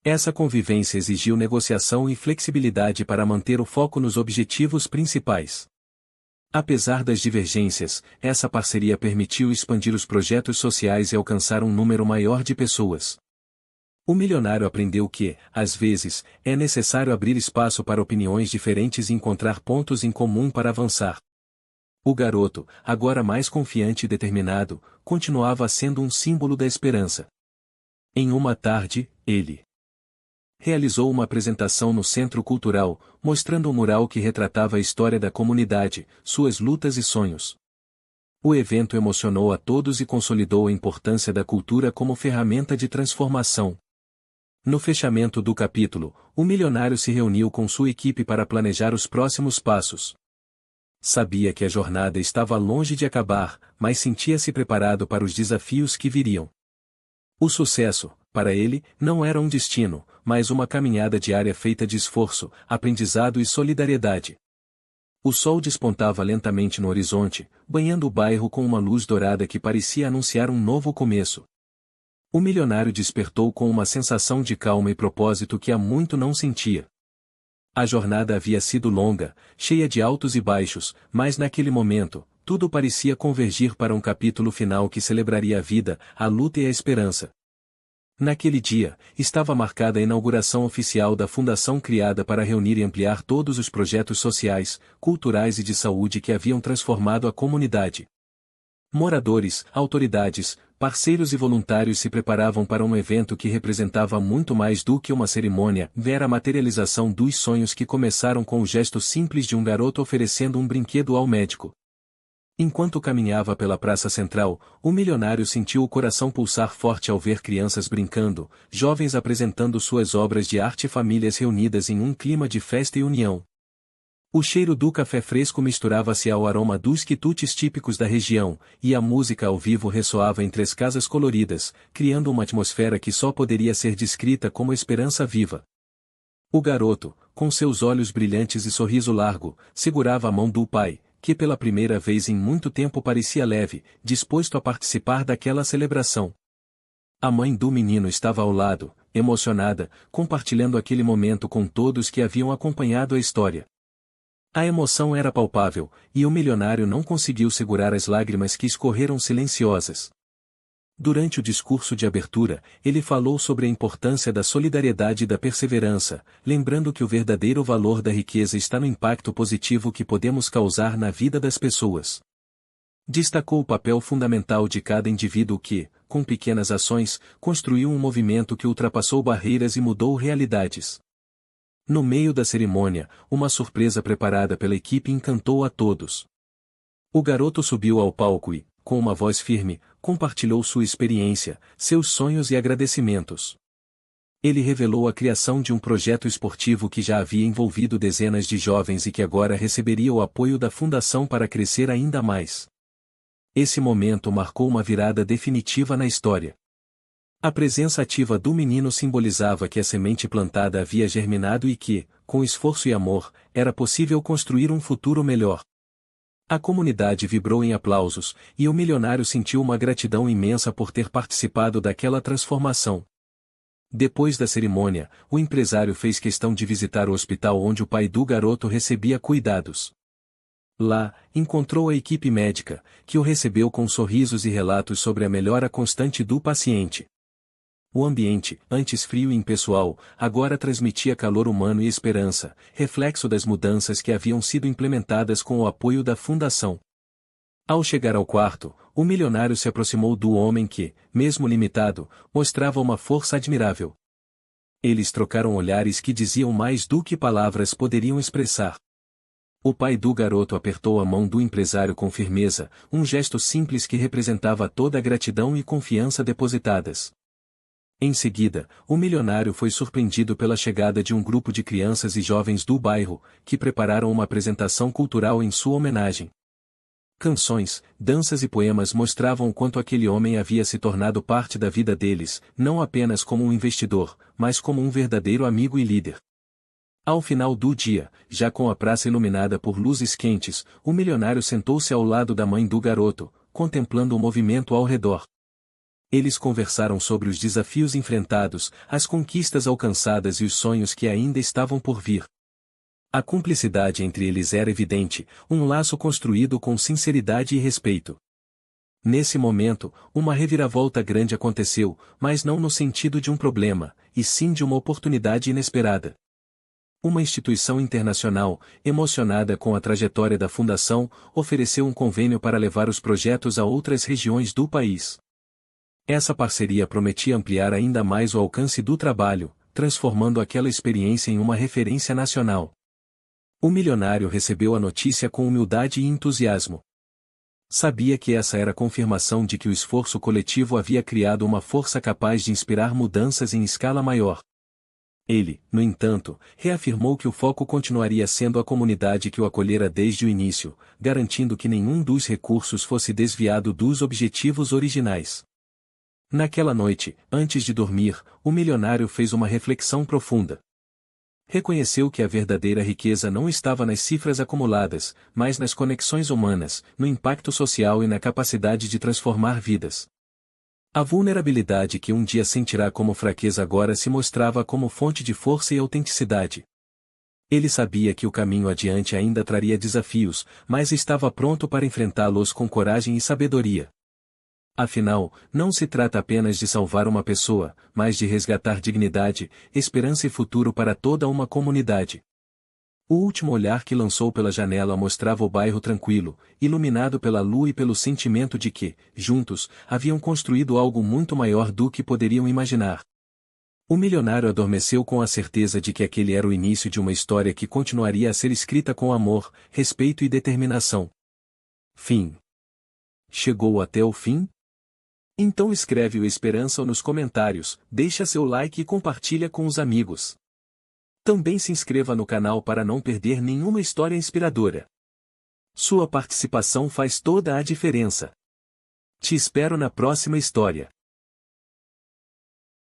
Speaker 1: Essa convivência exigiu negociação e flexibilidade para manter o foco nos objetivos principais. Apesar das divergências, essa parceria permitiu expandir os projetos sociais e alcançar um número maior de pessoas. O milionário aprendeu que, às vezes, é necessário abrir espaço para opiniões diferentes e encontrar pontos em comum para avançar. O garoto, agora mais confiante e determinado, continuava sendo um símbolo da esperança. Em uma tarde, ele realizou uma apresentação no Centro Cultural, mostrando um mural que retratava a história da comunidade, suas lutas e sonhos. O evento emocionou a todos e consolidou a importância da cultura como ferramenta de transformação. No fechamento do capítulo, o milionário se reuniu com sua equipe para planejar os próximos passos. Sabia que a jornada estava longe de acabar, mas sentia-se preparado para os desafios que viriam. O sucesso, para ele, não era um destino, mas uma caminhada diária feita de esforço, aprendizado e solidariedade. O sol despontava lentamente no horizonte, banhando o bairro com uma luz dourada que parecia anunciar um novo começo. O milionário despertou com uma sensação de calma e propósito que há muito não sentia. A jornada havia sido longa, cheia de altos e baixos, mas naquele momento, tudo parecia convergir para um capítulo final que celebraria a vida, a luta e a esperança. Naquele dia, estava marcada a inauguração oficial da fundação criada para reunir e ampliar todos os projetos sociais, culturais e de saúde que haviam transformado a comunidade. Moradores, autoridades, parceiros e voluntários se preparavam para um evento que representava muito mais do que uma cerimônia, era a materialização dos sonhos que começaram com o gesto simples de um garoto oferecendo um brinquedo ao médico. Enquanto caminhava pela praça central, o milionário sentiu o coração pulsar forte ao ver crianças brincando, jovens apresentando suas obras de arte e famílias reunidas em um clima de festa e união. O cheiro do café fresco misturava-se ao aroma dos quitutes típicos da região, e a música ao vivo ressoava entre as casas coloridas, criando uma atmosfera que só poderia ser descrita como esperança viva. O garoto, com seus olhos brilhantes e sorriso largo, segurava a mão do pai, que pela primeira vez em muito tempo parecia leve, disposto a participar daquela celebração. A mãe do menino estava ao lado, emocionada, compartilhando aquele momento com todos que haviam acompanhado a história. A emoção era palpável, e o milionário não conseguiu segurar as lágrimas que escorreram silenciosas. Durante o discurso de abertura, ele falou sobre a importância da solidariedade e da perseverança, lembrando que o verdadeiro valor da riqueza está no impacto positivo que podemos causar na vida das pessoas. Destacou o papel fundamental de cada indivíduo que, com pequenas ações, construiu um movimento que ultrapassou barreiras e mudou realidades. No meio da cerimônia, uma surpresa preparada pela equipe encantou a todos. O garoto subiu ao palco e, com uma voz firme, compartilhou sua experiência, seus sonhos e agradecimentos. Ele revelou a criação de um projeto esportivo que já havia envolvido dezenas de jovens e que agora receberia o apoio da fundação para crescer ainda mais. Esse momento marcou uma virada definitiva na história. A presença ativa do menino simbolizava que a semente plantada havia germinado e que, com esforço e amor, era possível construir um futuro melhor. A comunidade vibrou em aplausos, e o milionário sentiu uma gratidão imensa por ter participado daquela transformação. Depois da cerimônia, o empresário fez questão de visitar o hospital onde o pai do garoto recebia cuidados. Lá, encontrou a equipe médica, que o recebeu com sorrisos e relatos sobre a melhora constante do paciente. O ambiente, antes frio e impessoal, agora transmitia calor humano e esperança, reflexo das mudanças que haviam sido implementadas com o apoio da fundação. Ao chegar ao quarto, o milionário se aproximou do homem que, mesmo limitado, mostrava uma força admirável. Eles trocaram olhares que diziam mais do que palavras poderiam expressar. O pai do garoto apertou a mão do empresário com firmeza, um gesto simples que representava toda a gratidão e confiança depositadas. Em seguida, o milionário foi surpreendido pela chegada de um grupo de crianças e jovens do bairro, que prepararam uma apresentação cultural em sua homenagem. Canções, danças e poemas mostravam o quanto aquele homem havia se tornado parte da vida deles, não apenas como um investidor, mas como um verdadeiro amigo e líder. Ao final do dia, já com a praça iluminada por luzes quentes, o milionário sentou-se ao lado da mãe do garoto, contemplando o movimento ao redor. Eles conversaram sobre os desafios enfrentados, as conquistas alcançadas e os sonhos que ainda estavam por vir. A cumplicidade entre eles era evidente, um laço construído com sinceridade e respeito. Nesse momento, uma reviravolta grande aconteceu, mas não no sentido de um problema, e sim de uma oportunidade inesperada. Uma instituição internacional, emocionada com a trajetória da fundação, ofereceu um convênio para levar os projetos a outras regiões do país. Essa parceria prometia ampliar ainda mais o alcance do trabalho, transformando aquela experiência em uma referência nacional. O milionário recebeu a notícia com humildade e entusiasmo. Sabia que essa era a confirmação de que o esforço coletivo havia criado uma força capaz de inspirar mudanças em escala maior. Ele, no entanto, reafirmou que o foco continuaria sendo a comunidade que o acolhera desde o início, garantindo que nenhum dos recursos fosse desviado dos objetivos originais. Naquela noite, antes de dormir, o milionário fez uma reflexão profunda. Reconheceu que a verdadeira riqueza não estava nas cifras acumuladas, mas nas conexões humanas, no impacto social e na capacidade de transformar vidas. A vulnerabilidade que um dia sentirá como fraqueza agora se mostrava como fonte de força e autenticidade. Ele sabia que o caminho adiante ainda traria desafios, mas estava pronto para enfrentá-los com coragem e sabedoria. Afinal, não se trata apenas de salvar uma pessoa, mas de resgatar dignidade, esperança e futuro para toda uma comunidade. O último olhar que lançou pela janela mostrava o bairro tranquilo, iluminado pela lua e pelo sentimento de que, juntos, haviam construído algo muito maior do que poderiam imaginar. O milionário adormeceu com a certeza de que aquele era o início de uma história que continuaria a ser escrita com amor, respeito e determinação. Fim. Chegou até o fim? Então escreve o Esperança nos comentários, deixa seu like e compartilha com os amigos. Também se inscreva no canal para não perder nenhuma história inspiradora. Sua participação faz toda a diferença. Te espero na próxima história.